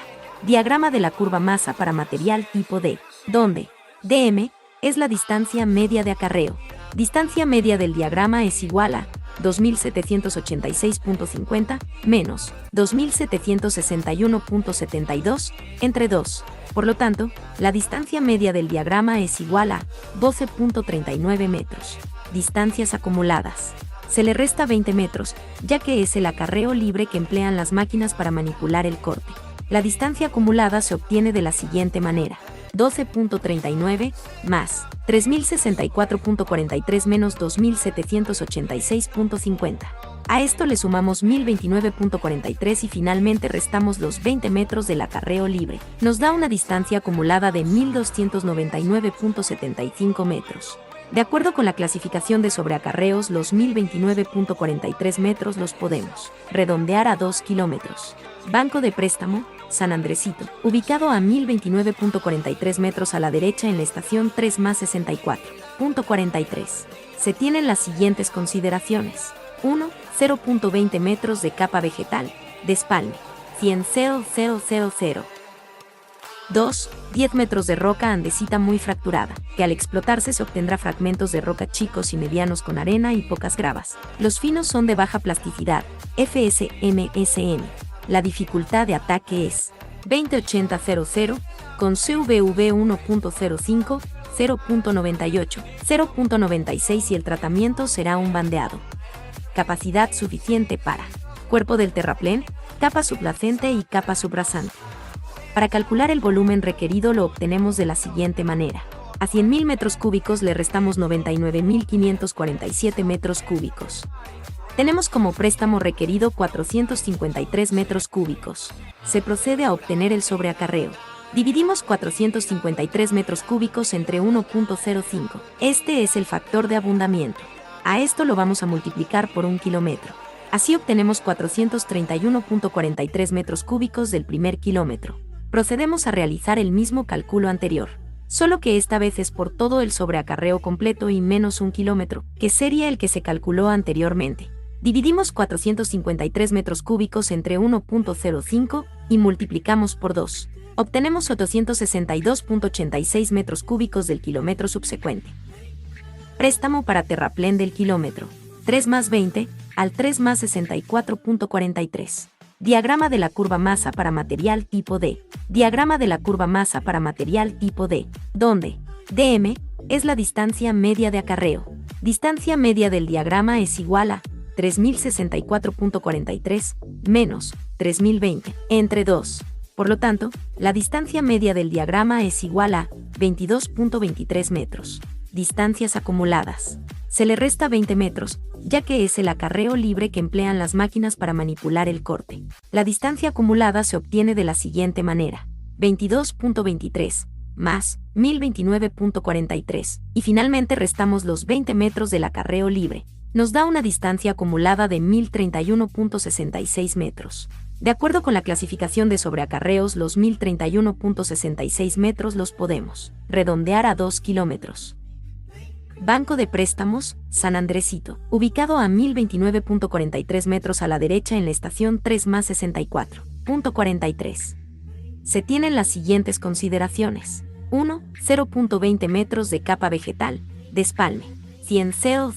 Diagrama de la curva masa para material tipo D, donde dm es la distancia media de acarreo. Distancia media del diagrama es igual a 2786.50 menos 2761.72 entre 2. Por lo tanto, la distancia media del diagrama es igual a 12.39 metros. Distancias acumuladas. Se le resta 20 metros, ya que es el acarreo libre que emplean las máquinas para manipular el corte. La distancia acumulada se obtiene de la siguiente manera: 12.39 más 3064.43 menos 2786.50. A esto le sumamos 1029.43 y finalmente restamos los 20 metros del acarreo libre. Nos da una distancia acumulada de 1299.75 metros. De acuerdo con la clasificación de sobreacarreos, los 1029.43 metros los podemos redondear a 2 kilómetros. Banco de préstamo, San Andresito, ubicado a 1029.43 metros a la derecha en la estación 3+64.43. Se tienen las siguientes consideraciones. 1. 0.20 metros de capa vegetal, despalme, 100,000. 2. 10 metros de roca andesita muy fracturada, que al explotarse se obtendrá fragmentos de roca chicos y medianos con arena y pocas gravas. Los finos son de baja plasticidad, FSMSM. La dificultad de ataque es 208000, con CVV 1.05, 0.98, 0.96 y el tratamiento será un bandeado. Capacidad suficiente para cuerpo del terraplén, capa subyacente y capa subrasante. Para calcular el volumen requerido lo obtenemos de la siguiente manera. A 100.000 metros cúbicos le restamos 99.547 metros cúbicos. Tenemos como préstamo requerido 453 metros cúbicos. Se procede a obtener el sobreacarreo. Dividimos 453 metros cúbicos entre 1.05. Este es el factor de abundamiento. A esto lo vamos a multiplicar por 1 kilómetro. Así obtenemos 431.43 metros cúbicos del primer kilómetro. Procedemos a realizar el mismo cálculo anterior, solo que esta vez es por todo el sobreacarreo completo y menos 1 kilómetro, que sería el que se calculó anteriormente. Dividimos 453 metros cúbicos entre 1.05 y multiplicamos por 2. Obtenemos 862.86 metros cúbicos del kilómetro subsecuente. Préstamo para terraplén del kilómetro 3 más 20 al 3 más 64.43. Diagrama de la curva masa para material tipo D. Diagrama de la curva masa para material tipo D, donde dm es la distancia media de acarreo. Distancia media del diagrama es igual a 3064.43 menos 3020 entre 2. Por lo tanto, la distancia media del diagrama es igual a 22.23 metros. Distancias acumuladas. Se le resta 20 metros, ya que es el acarreo libre que emplean las máquinas para manipular el corte. La distancia acumulada se obtiene de la siguiente manera: 22.23 más 1029.43, y finalmente restamos los 20 metros del acarreo libre. Nos da una distancia acumulada de 1031.66 metros. De acuerdo con la clasificación de sobreacarreos, los 1031.66 metros los podemos redondear a 2 kilómetros. Banco de Préstamos, San Andresito, ubicado a 1029.43 metros a la derecha en la estación 3 más 64.43. Se tienen las siguientes consideraciones. 1. 0.20 metros de capa vegetal, despalme, 100,000.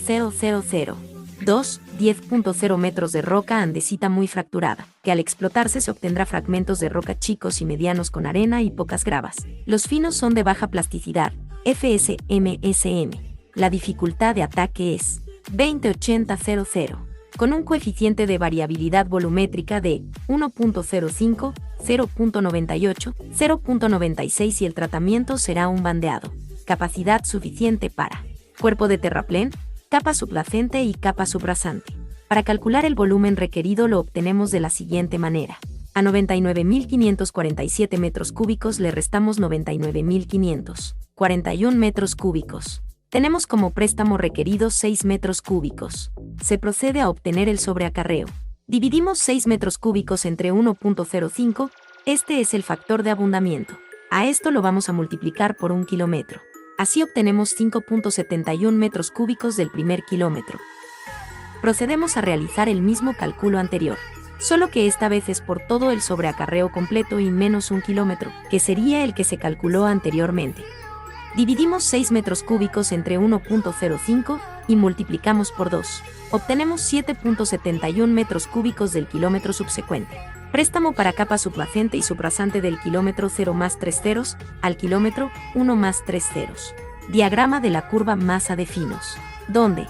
2. 10.0 metros de roca andesita muy fracturada, que al explotarse se obtendrá fragmentos de roca chicos y medianos con arena y pocas gravas. Los finos son de baja plasticidad, FSMSM. La dificultad de ataque es 208000, con un coeficiente de variabilidad volumétrica de 1.05, 0.98, 0.96 y el tratamiento será un bandeado. Capacidad suficiente para cuerpo de terraplén, capa subyacente y capa subrasante. Para calcular el volumen requerido lo obtenemos de la siguiente manera. A 99.547 metros cúbicos le restamos 99.541 metros cúbicos. Tenemos como préstamo requerido 6 metros cúbicos. Se procede a obtener el sobreacarreo. Dividimos 6 metros cúbicos entre 1.05, este es el factor de abundamiento. A esto lo vamos a multiplicar por 1 kilómetro. Así obtenemos 5.71 metros cúbicos del primer kilómetro. Procedemos a realizar el mismo cálculo anterior, solo que esta vez es por todo el sobreacarreo completo y menos 1 kilómetro, que sería el que se calculó anteriormente. Dividimos 6 metros cúbicos entre 1.05 y multiplicamos por 2. Obtenemos 7.71 metros cúbicos del kilómetro subsecuente. Préstamo para capa subyacente y subrasante del kilómetro 0 más 3 ceros al kilómetro 1 más 3 ceros. Diagrama de la curva masa de finos, donde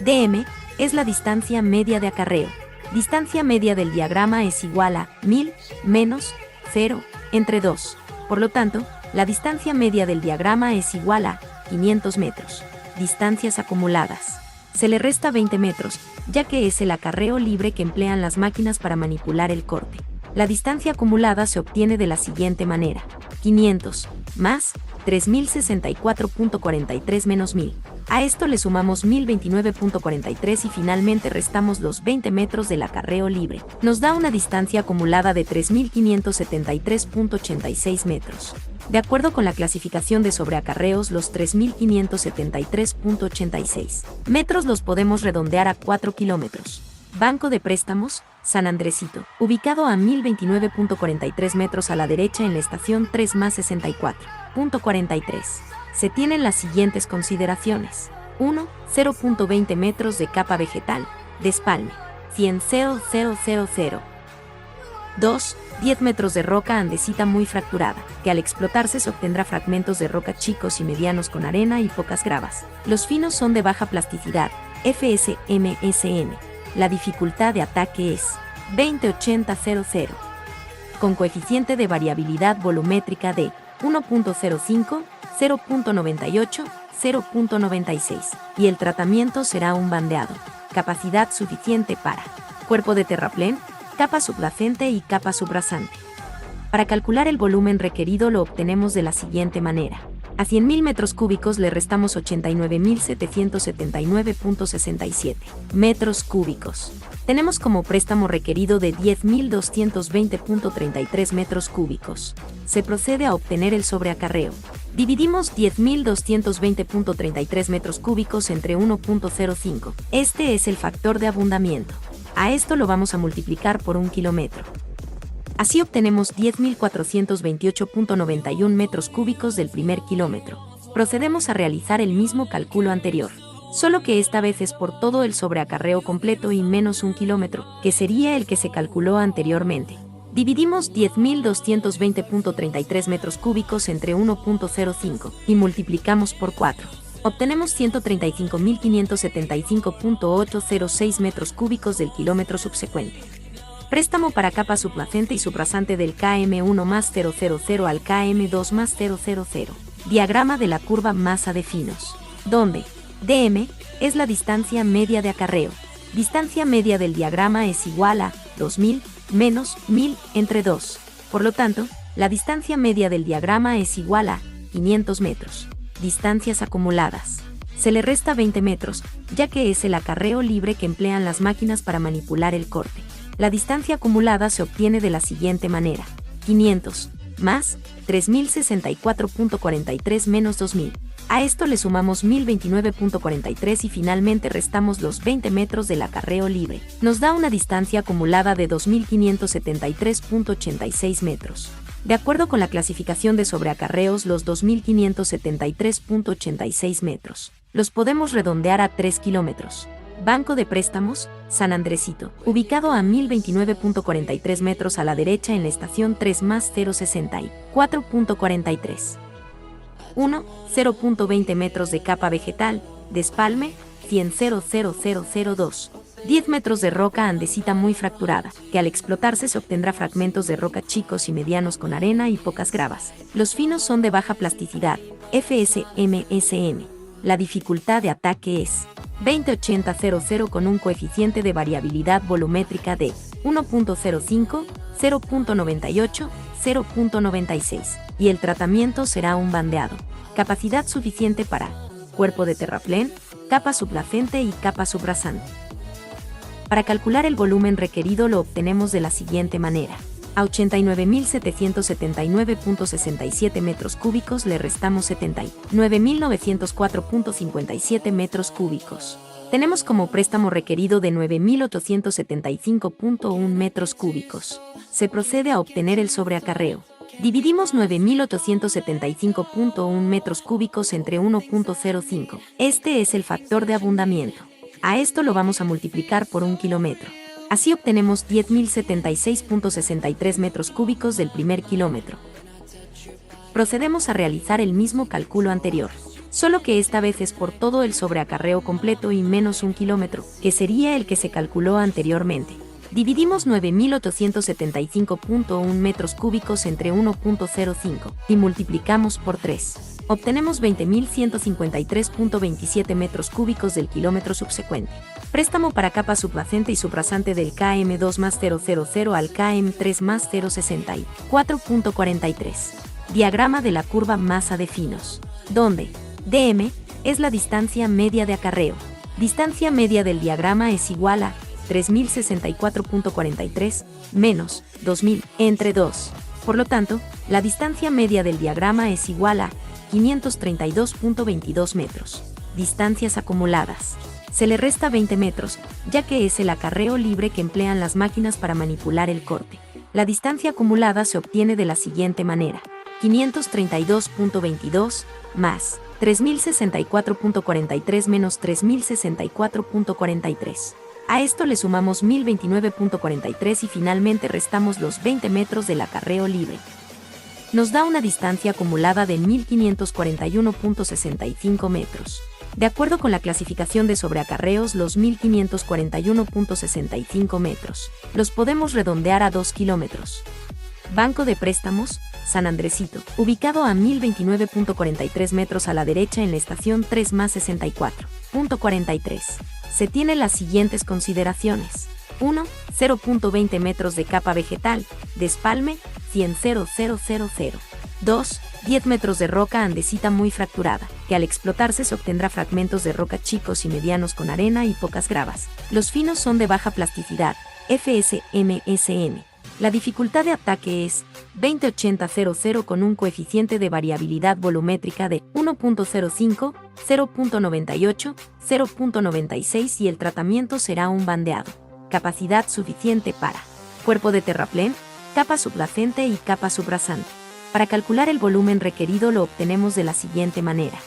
dm es la distancia media de acarreo. Distancia media del diagrama es igual a 1000 menos 0 entre 2. Por lo tanto, la distancia media del diagrama es igual a 500 metros. Distancias acumuladas. Se le resta 20 metros, ya que es el acarreo libre que emplean las máquinas para manipular el corte. La distancia acumulada se obtiene de la siguiente manera: 500 más 3064.43 menos 1000. A esto le sumamos 1029.43 y finalmente restamos los 20 metros del acarreo libre. Nos da una distancia acumulada de 3573.86 metros. De acuerdo con la clasificación de sobreacarreos, los 3573.86 metros los podemos redondear a 4 kilómetros. Banco de Préstamos, San Andresito, ubicado a 1029.43 metros a la derecha en la estación 3 más 64.43. Se tienen las siguientes consideraciones. 1. 0.20 metros de capa vegetal, despalme, 100,000. 2. 10 metros de roca andesita muy fracturada, que al explotarse se obtendrá fragmentos de roca chicos y medianos con arena y pocas gravas. Los finos son de baja plasticidad, FSMSM. La dificultad de ataque es 208000, con coeficiente de variabilidad volumétrica de 1.05, 0.98, 0.96, y el tratamiento será un bandeado. capacidad suficiente para cuerpo de terraplén, capa subyacente y capa subrasante. Para calcular el volumen requerido lo obtenemos de la siguiente manera. A 100.000 metros cúbicos le restamos 89.779.67 metros cúbicos. Tenemos como préstamo requerido de 10.220.33 metros cúbicos. Se procede a obtener el sobreacarreo. Dividimos 10.220.33 metros cúbicos entre 1.05. Este es el factor de abundamiento. A esto lo vamos a multiplicar por 1 kilómetro. Así obtenemos 10.428.91 metros cúbicos del primer kilómetro. Procedemos a realizar el mismo cálculo anterior, solo que esta vez es por todo el sobreacarreo completo y menos 1 kilómetro, que sería el que se calculó anteriormente. Dividimos 10.220.33 metros cúbicos entre 1.05 y multiplicamos por 4. Obtenemos 135.575.806 metros cúbicos del kilómetro subsecuente. Préstamo para capa subyacente y subrasante del KM1+000 al KM2+000. Diagrama de la curva masa de finos, donde dm es la distancia media de acarreo. Distancia media del diagrama es igual a 2000 menos 1000 entre 2. Por lo tanto, la distancia media del diagrama es igual a 500 metros. Distancias acumuladas. Se le resta 20 metros, ya que es el acarreo libre que emplean las máquinas para manipular el corte. La distancia acumulada se obtiene de la siguiente manera. 500 más 3064.43 menos 2000. A esto le sumamos 1029.43 y finalmente restamos los 20 metros del acarreo libre. Nos da una distancia acumulada de 2573.86 metros. De acuerdo con la clasificación de sobreacarreos, los 2573.86 metros los podemos redondear a 3 kilómetros. Banco de Préstamos, San Andresito, ubicado a 1029.43 metros a la derecha en la estación 3+064.43. 1. 0.20 metros de capa vegetal, despalme, 100.00002. 10 metros de roca andesita muy fracturada, que al explotarse se obtendrá fragmentos de roca chicos y medianos con arena y pocas gravas. Los finos son de baja plasticidad, FSMSM. La dificultad de ataque es 208000 con un coeficiente de variabilidad volumétrica de 1.05, 0.98, 0.96, y el tratamiento será un bandeado. Capacidad suficiente para cuerpo de terraplén, capa subyacente y capa subrasante. Para calcular el volumen requerido lo obtenemos de la siguiente manera. A 89.779.67 metros cúbicos le restamos 79.904.57 metros cúbicos. Tenemos como préstamo requerido de 9.875.1 metros cúbicos. Se procede a obtener el sobreacarreo. Dividimos 9.875.1 metros cúbicos entre 1.05. Este es el factor de abundamiento. A esto lo vamos a multiplicar por 1 kilómetro. Así obtenemos 10.076.63 metros cúbicos del primer kilómetro. Procedemos a realizar el mismo cálculo anterior, solo que esta vez es por todo el sobreacarreo completo y menos 1 kilómetro, que sería el que se calculó anteriormente. Dividimos 9.875.1 metros cúbicos entre 1.05 y multiplicamos por 3. Obtenemos 20.153.27 metros cúbicos del kilómetro subsecuente. Préstamo para capa subyacente y subrasante del KM2+000 al KM3+064.43. Diagrama de la curva masa de finos, donde dm es la distancia media de acarreo. Distancia media del diagrama es igual a 3064.43 menos 2000 entre 2. Por lo tanto, la distancia media del diagrama es igual a 532.22 metros. Distancias acumuladas. Se le resta 20 metros, ya que es el acarreo libre que emplean las máquinas para manipular el corte. La distancia acumulada se obtiene de la siguiente manera. 532.22 más 3064.43 menos 3064.43. A esto le sumamos 1029.43 y finalmente restamos los 20 metros del acarreo libre. Nos da una distancia acumulada de 1541.65 metros. De acuerdo con la clasificación de sobreacarreos, los 1541.65 metros los podemos redondear a 2 kilómetros. Banco de Préstamos, San Andresito, ubicado a 1029.43 metros a la derecha en la estación 3+64.43. se tienen las siguientes consideraciones. 1. 0.20 metros de capa vegetal, despalme, 100,000. 2. 10 metros de roca andesita muy fracturada, que al explotarse se obtendrá fragmentos de roca chicos y medianos con arena y pocas gravas. Los finos son de baja plasticidad, FSMSN. La dificultad de ataque es 208000 con un coeficiente de variabilidad volumétrica de 1.05, 0.98, 0.96 y el tratamiento será un bandeado. Capacidad suficiente para cuerpo de terraplén, capa subyacente y capa subrasante. Para calcular el volumen requerido lo obtenemos de la siguiente manera.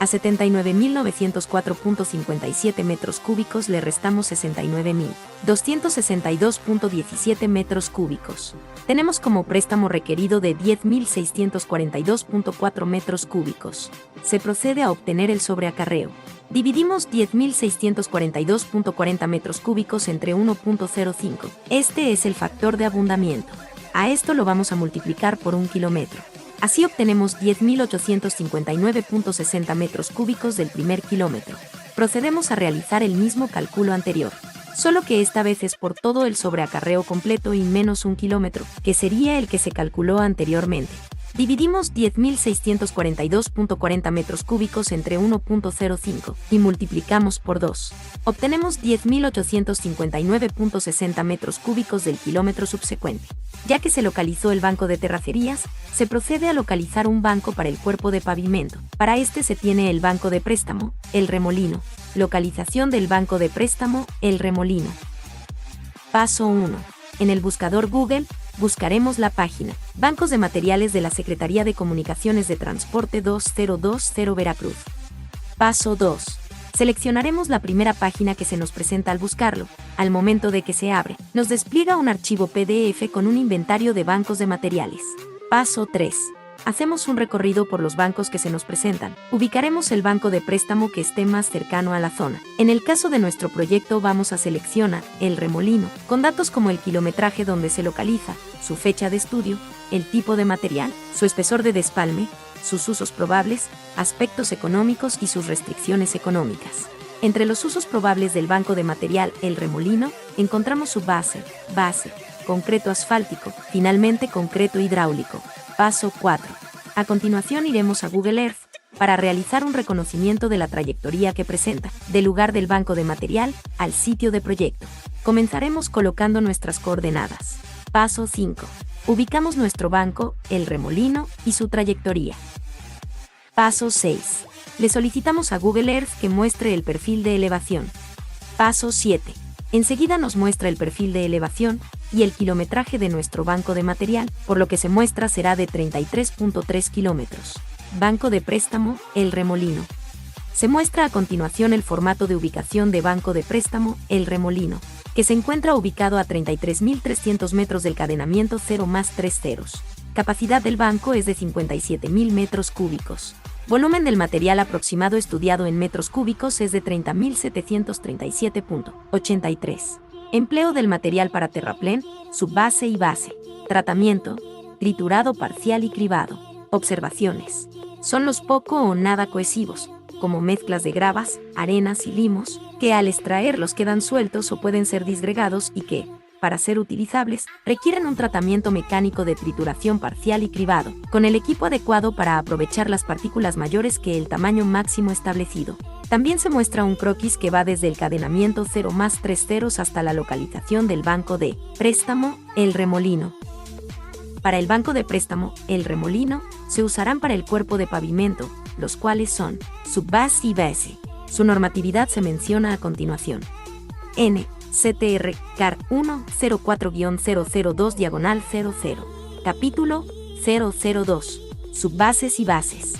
A 79.904.57 metros cúbicos le restamos 69.262.17 metros cúbicos. Tenemos como préstamo requerido de 10.642.4 metros cúbicos. Se procede a obtener el sobreacarreo. Dividimos 10.642.40 metros cúbicos entre 1.05. Este es el factor de abundamiento. A esto lo vamos a multiplicar por 1 kilómetro. Así obtenemos 10.859.60 metros cúbicos del primer kilómetro. Procedemos a realizar el mismo cálculo anterior, solo que esta vez es por todo el sobreacarreo completo y menos 1 kilómetro, que sería el que se calculó anteriormente. Dividimos 10.642.40 metros cúbicos entre 1.05 y multiplicamos por 2. Obtenemos 10.859.60 metros cúbicos del kilómetro subsecuente. Ya que se localizó el banco de terracerías, se procede a localizar un banco para el cuerpo de pavimento. Para este se tiene el banco de préstamo, el remolino. Localización del banco de préstamo, el remolino. Paso 1. En el buscador Google, buscaremos la página Bancos de Materiales de la Secretaría de Comunicaciones de Transporte 2020 Veracruz. Paso 2. Seleccionaremos la primera página que se nos presenta al buscarlo. Al momento de que se abre, nos despliega un archivo PDF con un inventario de bancos de materiales. Paso 3. Hacemos un recorrido por los bancos que se nos presentan. Ubicaremos el banco de préstamo que esté más cercano a la zona. En el caso de nuestro proyecto vamos a seleccionar el remolino, con datos como el kilometraje donde se localiza, su fecha de estudio, el tipo de material, su espesor de despalme, sus usos probables, aspectos económicos y sus restricciones económicas. Entre los usos probables del banco de material El Remolino, encontramos su base, concreto asfáltico, finalmente concreto hidráulico. Paso 4. A continuación iremos a Google Earth para realizar un reconocimiento de la trayectoria que presenta, del lugar del banco de material al sitio de proyecto. Comenzaremos colocando nuestras coordenadas. Paso 5. Ubicamos nuestro banco, el remolino y su trayectoria. Paso 6. Le solicitamos a Google Earth que muestre el perfil de elevación. Paso 7. Enseguida nos muestra el perfil de elevación y el kilometraje de nuestro banco de material, por lo que se muestra será de 33.3 kilómetros. Banco de préstamo, el remolino. Se muestra a continuación el formato de ubicación de banco de préstamo, el remolino, que se encuentra ubicado a 33.300 metros del cadenamiento 0 más 3 ceros. Capacidad del banco es de 57.000 metros cúbicos. Volumen del material aproximado estudiado en metros cúbicos es de 30.737.83. Empleo del material para terraplén, subbase y base. Tratamiento, triturado parcial y cribado. Observaciones. Son los poco o nada cohesivos, como mezclas de gravas, arenas y limos, que al extraerlos quedan sueltos o pueden ser disgregados y que, para ser utilizables, requieren un tratamiento mecánico de trituración parcial y cribado, con el equipo adecuado para aprovechar las partículas mayores que el tamaño máximo establecido. También se muestra un croquis que va desde el cadenamiento 0 más 3 ceros hasta la localización del banco de préstamo, el remolino. Para el banco de préstamo, el remolino, se usarán para el cuerpo de pavimento, los cuales son subbase y base. Su normatividad se menciona a continuación. N. CTR, CAR 104-002-00. Capítulo 002. Subbases y bases.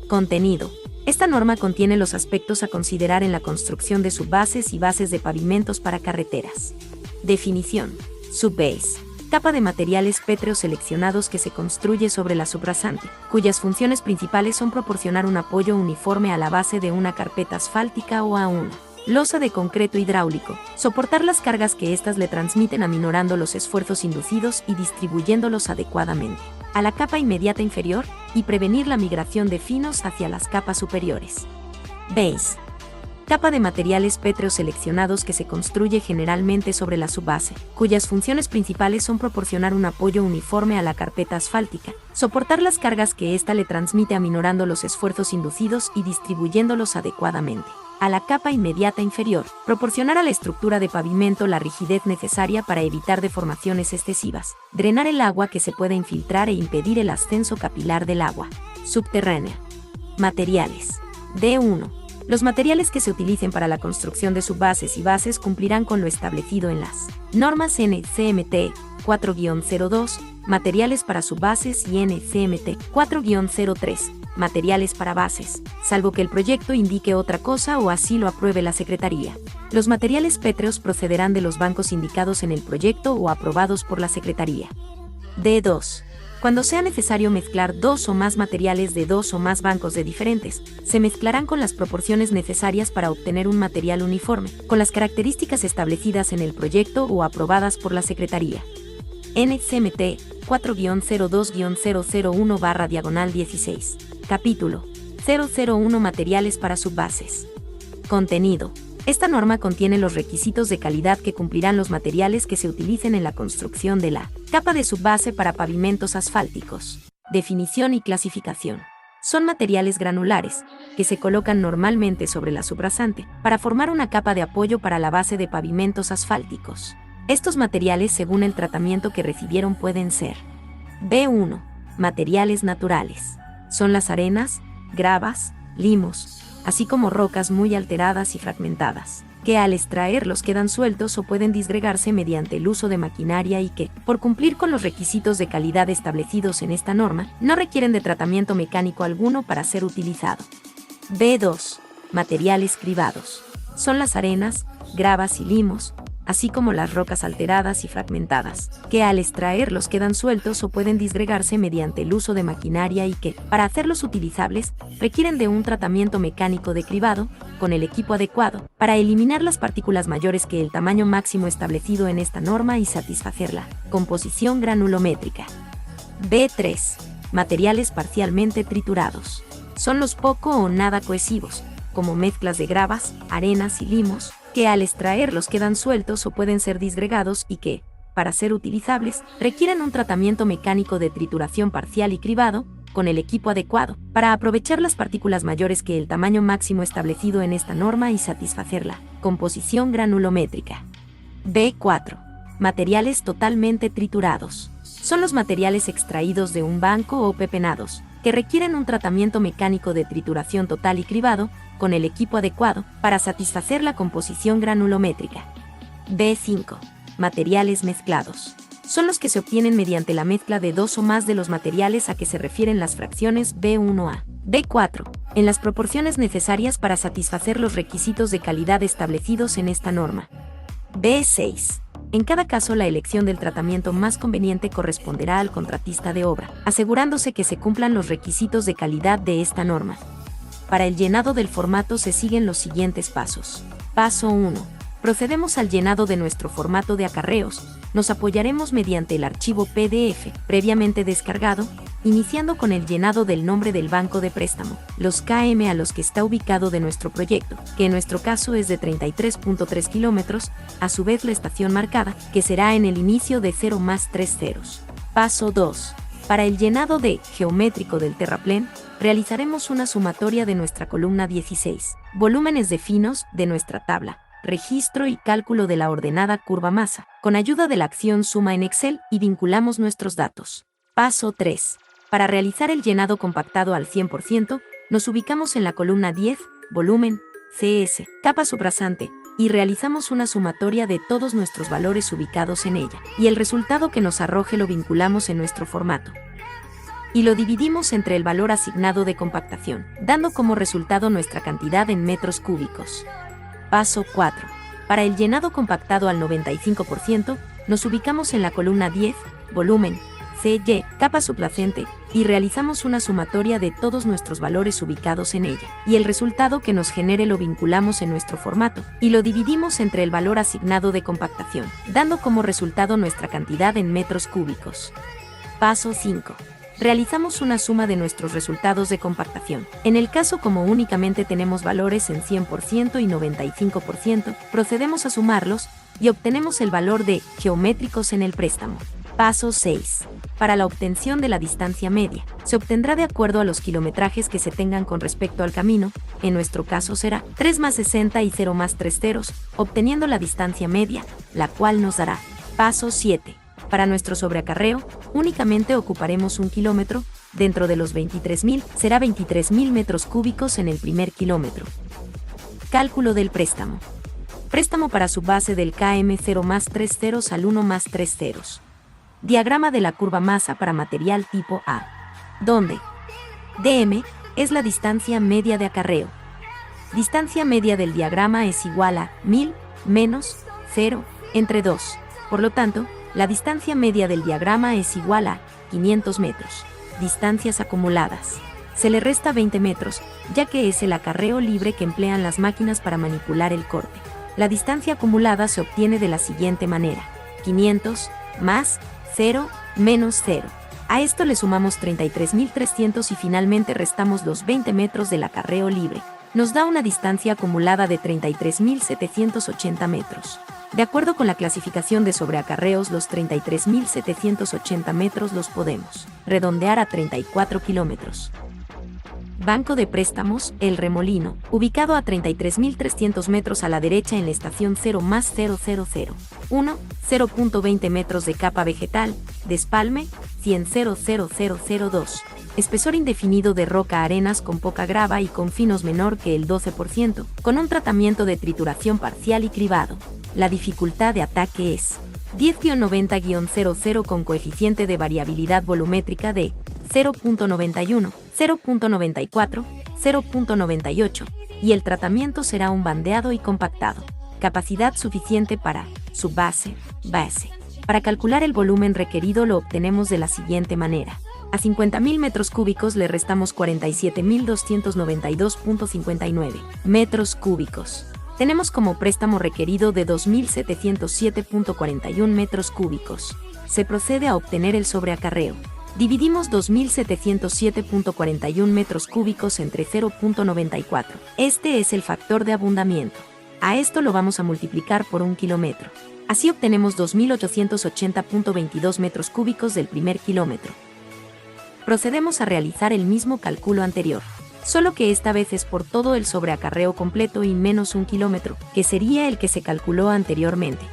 Contenido. Esta norma contiene los aspectos a considerar en la construcción de subbases y bases de pavimentos para carreteras. Definición. Subbase. Capa de materiales pétreos seleccionados que se construye sobre la subrasante, cuyas funciones principales son proporcionar un apoyo uniforme a la base de una carpeta asfáltica o a una losa de concreto hidráulico, soportar las cargas que éstas le transmiten aminorando los esfuerzos inducidos y distribuyéndolos adecuadamente a la capa inmediata inferior y prevenir la migración de finos hacia las capas superiores. Base. Capa de materiales pétreos seleccionados que se construye generalmente sobre la subbase, cuyas funciones principales son proporcionar un apoyo uniforme a la carpeta asfáltica, soportar las cargas que ésta le transmite aminorando los esfuerzos inducidos y distribuyéndolos adecuadamente a la capa inmediata inferior, proporcionar a la estructura de pavimento la rigidez necesaria para evitar deformaciones excesivas, drenar el agua que se pueda infiltrar e impedir el ascenso capilar del agua subterránea. Materiales. D1. Los materiales que se utilicen para la construcción de subbases y bases cumplirán con lo establecido en las normas NCMT 4-02, materiales para subbases, y NCMT 4-03, materiales para bases, salvo que el proyecto indique otra cosa o así lo apruebe la Secretaría. Los materiales pétreos procederán de los bancos indicados en el proyecto o aprobados por la Secretaría. D2. Cuando sea necesario mezclar dos o más materiales de dos o más bancos de diferentes, se mezclarán con las proporciones necesarias para obtener un material uniforme, con las características establecidas en el proyecto o aprobadas por la Secretaría. NCMT 4-02-001/16. Capítulo 001 Materiales para subbases. Contenido. Esta norma contiene los requisitos de calidad que cumplirán los materiales que se utilicen en la construcción de la capa de subbase para pavimentos asfálticos. Definición y clasificación. Son materiales granulares, que se colocan normalmente sobre la subrasante, para formar una capa de apoyo para la base de pavimentos asfálticos. Estos materiales, según el tratamiento que recibieron, pueden ser: B1. Materiales naturales. Son las arenas, gravas, limos, así como rocas muy alteradas y fragmentadas, que al extraerlos quedan sueltos o pueden disgregarse mediante el uso de maquinaria y que, por cumplir con los requisitos de calidad establecidos en esta norma, no requieren de tratamiento mecánico alguno para ser utilizado. B2. Materiales cribados. Son las arenas, gravas y limos, así como las rocas alteradas y fragmentadas, que al extraerlos quedan sueltos o pueden disgregarse mediante el uso de maquinaria y que, para hacerlos utilizables, requieren de un tratamiento mecánico de cribado, con el equipo adecuado, para eliminar las partículas mayores que el tamaño máximo establecido en esta norma y satisfacer la composición granulométrica. B3. Materiales parcialmente triturados. Son los poco o nada cohesivos, como mezclas de gravas, arenas y limos, que al extraerlos quedan sueltos o pueden ser disgregados y que, para ser utilizables, requieren un tratamiento mecánico de trituración parcial y cribado, con el equipo adecuado, para aprovechar las partículas mayores que el tamaño máximo establecido en esta norma y satisfacer la composición granulométrica. B4. Materiales totalmente triturados. Son los materiales extraídos de un banco o pepenados, que requieren un tratamiento mecánico de trituración total y cribado, con el equipo adecuado, para satisfacer la composición granulométrica. B5. Materiales mezclados. Son los que se obtienen mediante la mezcla de dos o más de los materiales a que se refieren las fracciones B1A, B4, en las proporciones necesarias para satisfacer los requisitos de calidad establecidos en esta norma. B6. En cada caso, la elección del tratamiento más conveniente corresponderá al contratista de obra, asegurándose que se cumplan los requisitos de calidad de esta norma. Para el llenado del formato se siguen los siguientes pasos. Paso 1. Procedemos al llenado de nuestro formato de acarreos. Nos apoyaremos mediante el archivo PDF, previamente descargado, iniciando con el llenado del nombre del banco de préstamo, los km a los que está ubicado de nuestro proyecto, que en nuestro caso es de 33.3 kilómetros, a su vez la estación marcada, que será en el inicio de 0 más 3 ceros. Paso 2. Para el llenado de geométrico del terraplén, realizaremos una sumatoria de nuestra columna 16, volúmenes de finos de nuestra tabla, registro y cálculo de la ordenada curva masa, con ayuda de la acción suma en Excel y vinculamos nuestros datos. Paso 3. Para realizar el llenado compactado al 100%, nos ubicamos en la columna 10, volumen, CS, capa subrasante, y realizamos una sumatoria de todos nuestros valores ubicados en ella, y el resultado que nos arroje lo vinculamos en nuestro formato. Y lo dividimos entre el valor asignado de compactación, dando como resultado nuestra cantidad en metros cúbicos. Paso 4. Para el llenado compactado al 95%, nos ubicamos en la columna 10, volumen, CY, capa subyacente, y realizamos una sumatoria de todos nuestros valores ubicados en ella, y el resultado que nos genere lo vinculamos en nuestro formato, y lo dividimos entre el valor asignado de compactación, dando como resultado nuestra cantidad en metros cúbicos. Paso 5. Realizamos una suma de nuestros resultados de compactación. En el caso como únicamente tenemos valores en 100% y 95%, procedemos a sumarlos y obtenemos el valor de geométricos en el préstamo. Paso 6. Para la obtención de la distancia media, se obtendrá de acuerdo a los kilometrajes que se tengan con respecto al camino, en nuestro caso será 3 más 60 y 0 más 3 ceros, obteniendo la distancia media, la cual nos dará. Paso 7. Para nuestro sobreacarreo, únicamente ocuparemos 1 kilómetro, dentro de los 23.000 será 23.000 metros cúbicos en el primer kilómetro. Cálculo del préstamo. Préstamo para su base del KM 0 más 3 ceros al 1 más 3 ceros. Diagrama de la curva masa para material tipo A, donde dm es la distancia media de acarreo. Distancia media del diagrama es igual a 1000 menos 0 entre 2. Por lo tanto, la distancia media del diagrama es igual a 500 metros. Distancias acumuladas. Se le resta 20 metros, ya que es el acarreo libre que emplean las máquinas para manipular el corte. La distancia acumulada se obtiene de la siguiente manera: 500 más 0 menos 0. A esto le sumamos 33.300 y finalmente restamos los 20 metros del acarreo libre. Nos da una distancia acumulada de 33.780 metros. De acuerdo con la clasificación de sobreacarreos, los 33.780 metros los podemos redondear a 34 kilómetros. Banco de préstamos, El Remolino, ubicado a 33.300 metros a la derecha en la estación 0 más 000. 1, 0.20 metros de capa vegetal, despalme, 100,00002. Espesor indefinido de roca arenas con poca grava y con finos menor que el 12%, con un tratamiento de trituración parcial y cribado. La dificultad de ataque es 10-90-00 con coeficiente de variabilidad volumétrica de 0.91, 0.94, 0.98, y el tratamiento será un bandeado y compactado. Capacidad suficiente para su base. Para calcular el volumen requerido lo obtenemos de la siguiente manera. A 50.000 metros cúbicos le restamos 47.292.59 metros cúbicos. Tenemos como préstamo requerido de 2.707.41 metros cúbicos. Se procede a obtener el sobreacarreo. Dividimos 2.707.41 metros cúbicos entre 0.94. Este es el factor de abundamiento. A esto lo vamos a multiplicar por 1 kilómetro. Así obtenemos 2.880.22 metros cúbicos del primer kilómetro. Procedemos a realizar el mismo cálculo anterior, solo que esta vez es por todo el sobreacarreo completo y menos 1 kilómetro, que sería el que se calculó anteriormente.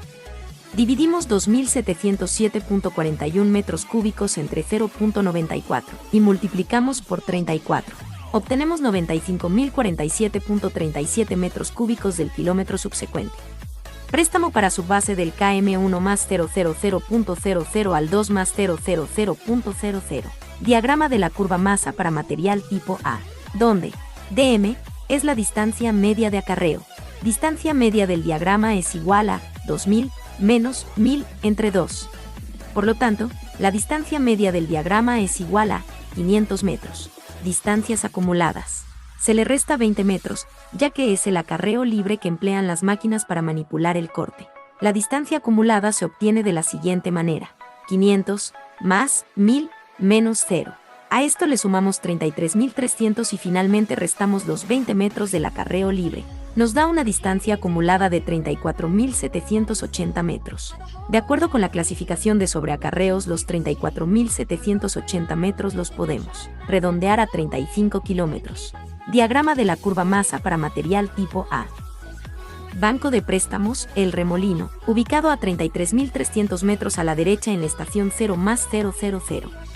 Dividimos 2.707.41 metros cúbicos entre 0.94 y multiplicamos por 34. Obtenemos 95.047.37 metros cúbicos del kilómetro subsecuente. Préstamo para su base del KM 1 más 000.00 al 2 más 000.00. Diagrama de la curva masa para material tipo A, donde dm es la distancia media de acarreo. Distancia media del diagrama es igual a 2000 menos 1000 entre 2. Por lo tanto, la distancia media del diagrama es igual a 500 metros. Distancias acumuladas. Se le resta 20 metros, ya que es el acarreo libre que emplean las máquinas para manipular el corte. La distancia acumulada se obtiene de la siguiente manera: 500 más 1000 menos 0. A esto le sumamos 33.300 y finalmente restamos los 20 metros del acarreo libre. Nos da una distancia acumulada de 34.780 metros. De acuerdo con la clasificación de sobreacarreos, los 34.780 metros los podemos redondear a 35 kilómetros. Diagrama de la curva masa para material tipo A. Banco de préstamos, El Remolino, ubicado a 33.300 metros a la derecha en la estación 0 más 000.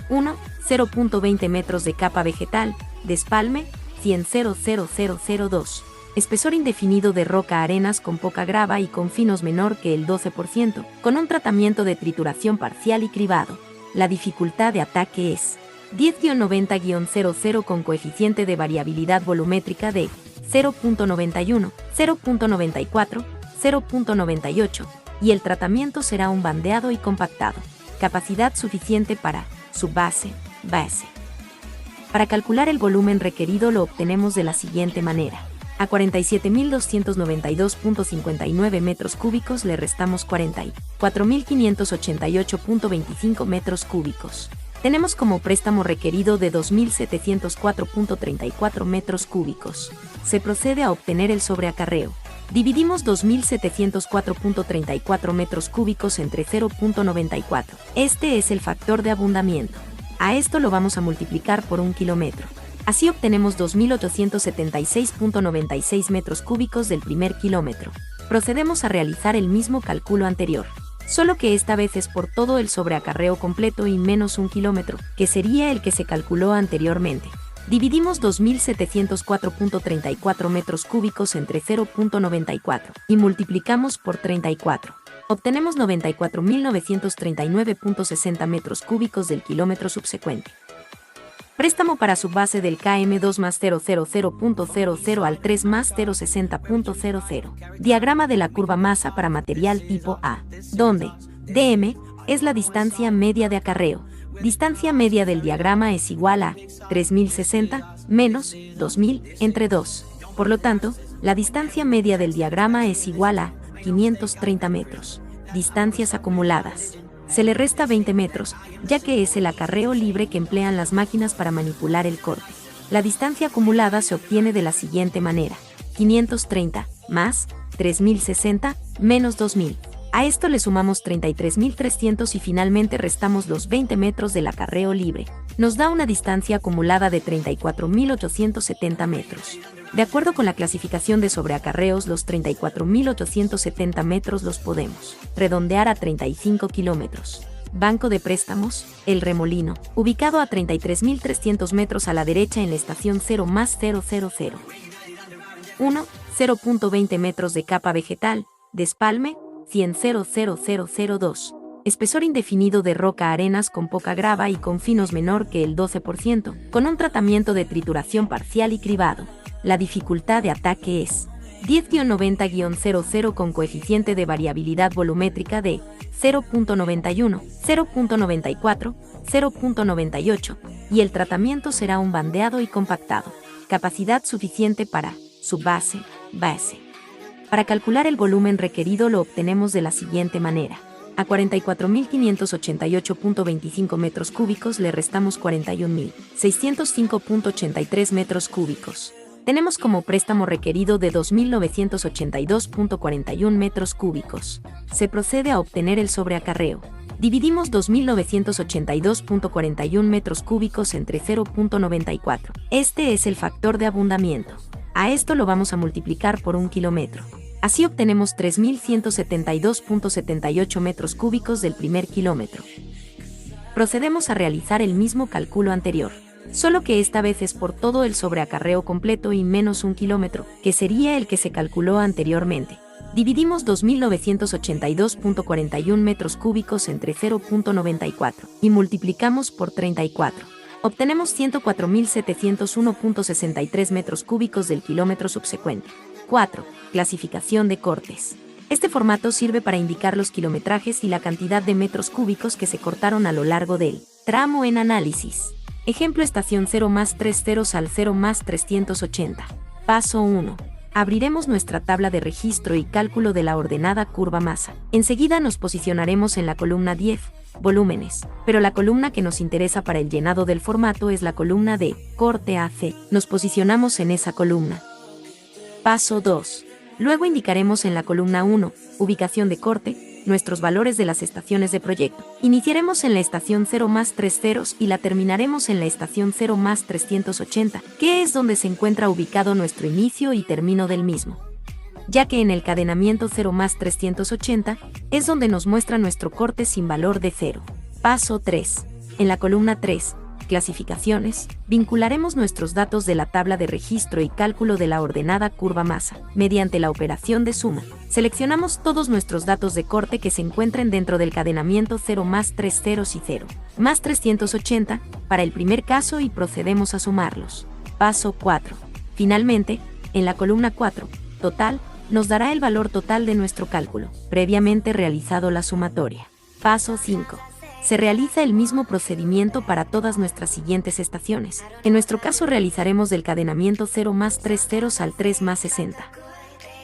1, 0.20 metros de capa vegetal, despalme, 100,00002. Espesor indefinido de roca arenas con poca grava y con finos menor que el 12%, con un tratamiento de trituración parcial y cribado. La dificultad de ataque es 10-90-00 con coeficiente de variabilidad volumétrica de 0.91, 0.94, 0.98, y el tratamiento será un bandeado y compactado. Capacidad suficiente para su base. Para calcular el volumen requerido lo obtenemos de la siguiente manera. A 47.292.59 metros cúbicos le restamos 44.588.25 metros cúbicos. Tenemos como préstamo requerido de 2.704.34 metros cúbicos. Se procede a obtener el sobreacarreo. Dividimos 2.704.34 metros cúbicos entre 0.94. Este es el factor de abundamiento. A esto lo vamos a multiplicar por 1 kilómetro. Así obtenemos 2.876.96 metros cúbicos del primer kilómetro. Procedemos a realizar el mismo cálculo anterior, solo que esta vez es por todo el sobreacarreo completo y menos 1 kilómetro, que sería el que se calculó anteriormente. Dividimos 2.704.34 metros cúbicos entre 0.94 y multiplicamos por 34. Obtenemos 94.939.60 metros cúbicos del kilómetro subsecuente. Préstamo para subbase del KM2 más 000.00 al 3 más 060.00. Diagrama de la curva masa para material tipo A, donde dm es la distancia media de acarreo. Distancia media del diagrama es igual a 3060 menos 2000 entre 2. Por lo tanto, la distancia media del diagrama es igual a 530 metros. Distancias acumuladas. Se le resta 20 metros, ya que es el acarreo libre que emplean las máquinas para manipular el corte. La distancia acumulada se obtiene de la siguiente manera: 530 más 3060 menos 2000. A esto le sumamos 33.300 y finalmente restamos los 20 metros del acarreo libre. Nos da una distancia acumulada de 34.870 metros. De acuerdo con la clasificación de sobreacarreos, los 34.870 metros los podemos redondear a 35 kilómetros. Banco de préstamos, El Remolino, ubicado a 33.300 metros a la derecha en la estación 0 más 000. 1. 0.20 metros de capa vegetal, despalme, 100,00002. Espesor indefinido de roca arenas con poca grava y con finos menor que el 12%, con un tratamiento de trituración parcial y cribado. La dificultad de ataque es 10-90-00 con coeficiente de variabilidad volumétrica de 0.91, 0.94, 0.98, y el tratamiento será un bandeado y compactado. Capacidad suficiente para subbase, base. Para calcular el volumen requerido lo obtenemos de la siguiente manera. A 44.588.25 metros cúbicos le restamos 41.605.83 metros cúbicos. Tenemos como préstamo requerido de 2.982.41 metros cúbicos. Se procede a obtener el sobreacarreo. Dividimos 2.982.41 metros cúbicos entre 0.94. Este es el factor de abundamiento. A esto lo vamos a multiplicar por 1 kilómetro. Así obtenemos 3.172.78 metros cúbicos del primer kilómetro. Procedemos a realizar el mismo cálculo anterior, solo que esta vez es por todo el sobreacarreo completo y menos 1 kilómetro, que sería el que se calculó anteriormente. Dividimos 2.982.41 metros cúbicos entre 0.94 y multiplicamos por 34. Obtenemos 104.701.63 metros cúbicos del kilómetro subsecuente. 4. Clasificación de cortes. Este formato sirve para indicar los kilometrajes y la cantidad de metros cúbicos que se cortaron a lo largo del tramo en análisis. Ejemplo: estación 0 más 3 ceros al 0 más 380. Paso 1. Abriremos nuestra tabla de registro y cálculo de la ordenada curva masa. Enseguida nos posicionaremos en la columna 10, volúmenes, pero la columna que nos interesa para el llenado del formato es la columna de corte AC. Nos posicionamos en esa columna. Paso 2. Luego indicaremos en la columna 1, ubicación de corte, nuestros valores de las estaciones de proyecto. Iniciaremos en la estación 0 más 3 ceros y la terminaremos en la estación 0 más 380, que es donde se encuentra ubicado nuestro inicio y término del mismo. Ya que en el cadenamiento 0 más 380 es donde nos muestra nuestro corte sin valor de 0. Paso 3. En la columna 3, clasificaciones, vincularemos nuestros datos de la tabla de registro y cálculo de la ordenada curva masa. Mediante la operación de suma, seleccionamos todos nuestros datos de corte que se encuentren dentro del cadenamiento 0 más 3 ceros y 0 más 380 para el primer caso y procedemos a sumarlos. Paso 4. Finalmente, en la columna 4, total, nos dará el valor total de nuestro cálculo, previamente realizado la sumatoria. Paso 5. Se realiza el mismo procedimiento para todas nuestras siguientes estaciones. En nuestro caso realizaremos del cadenamiento 0 más 3 ceros al 3 más 60.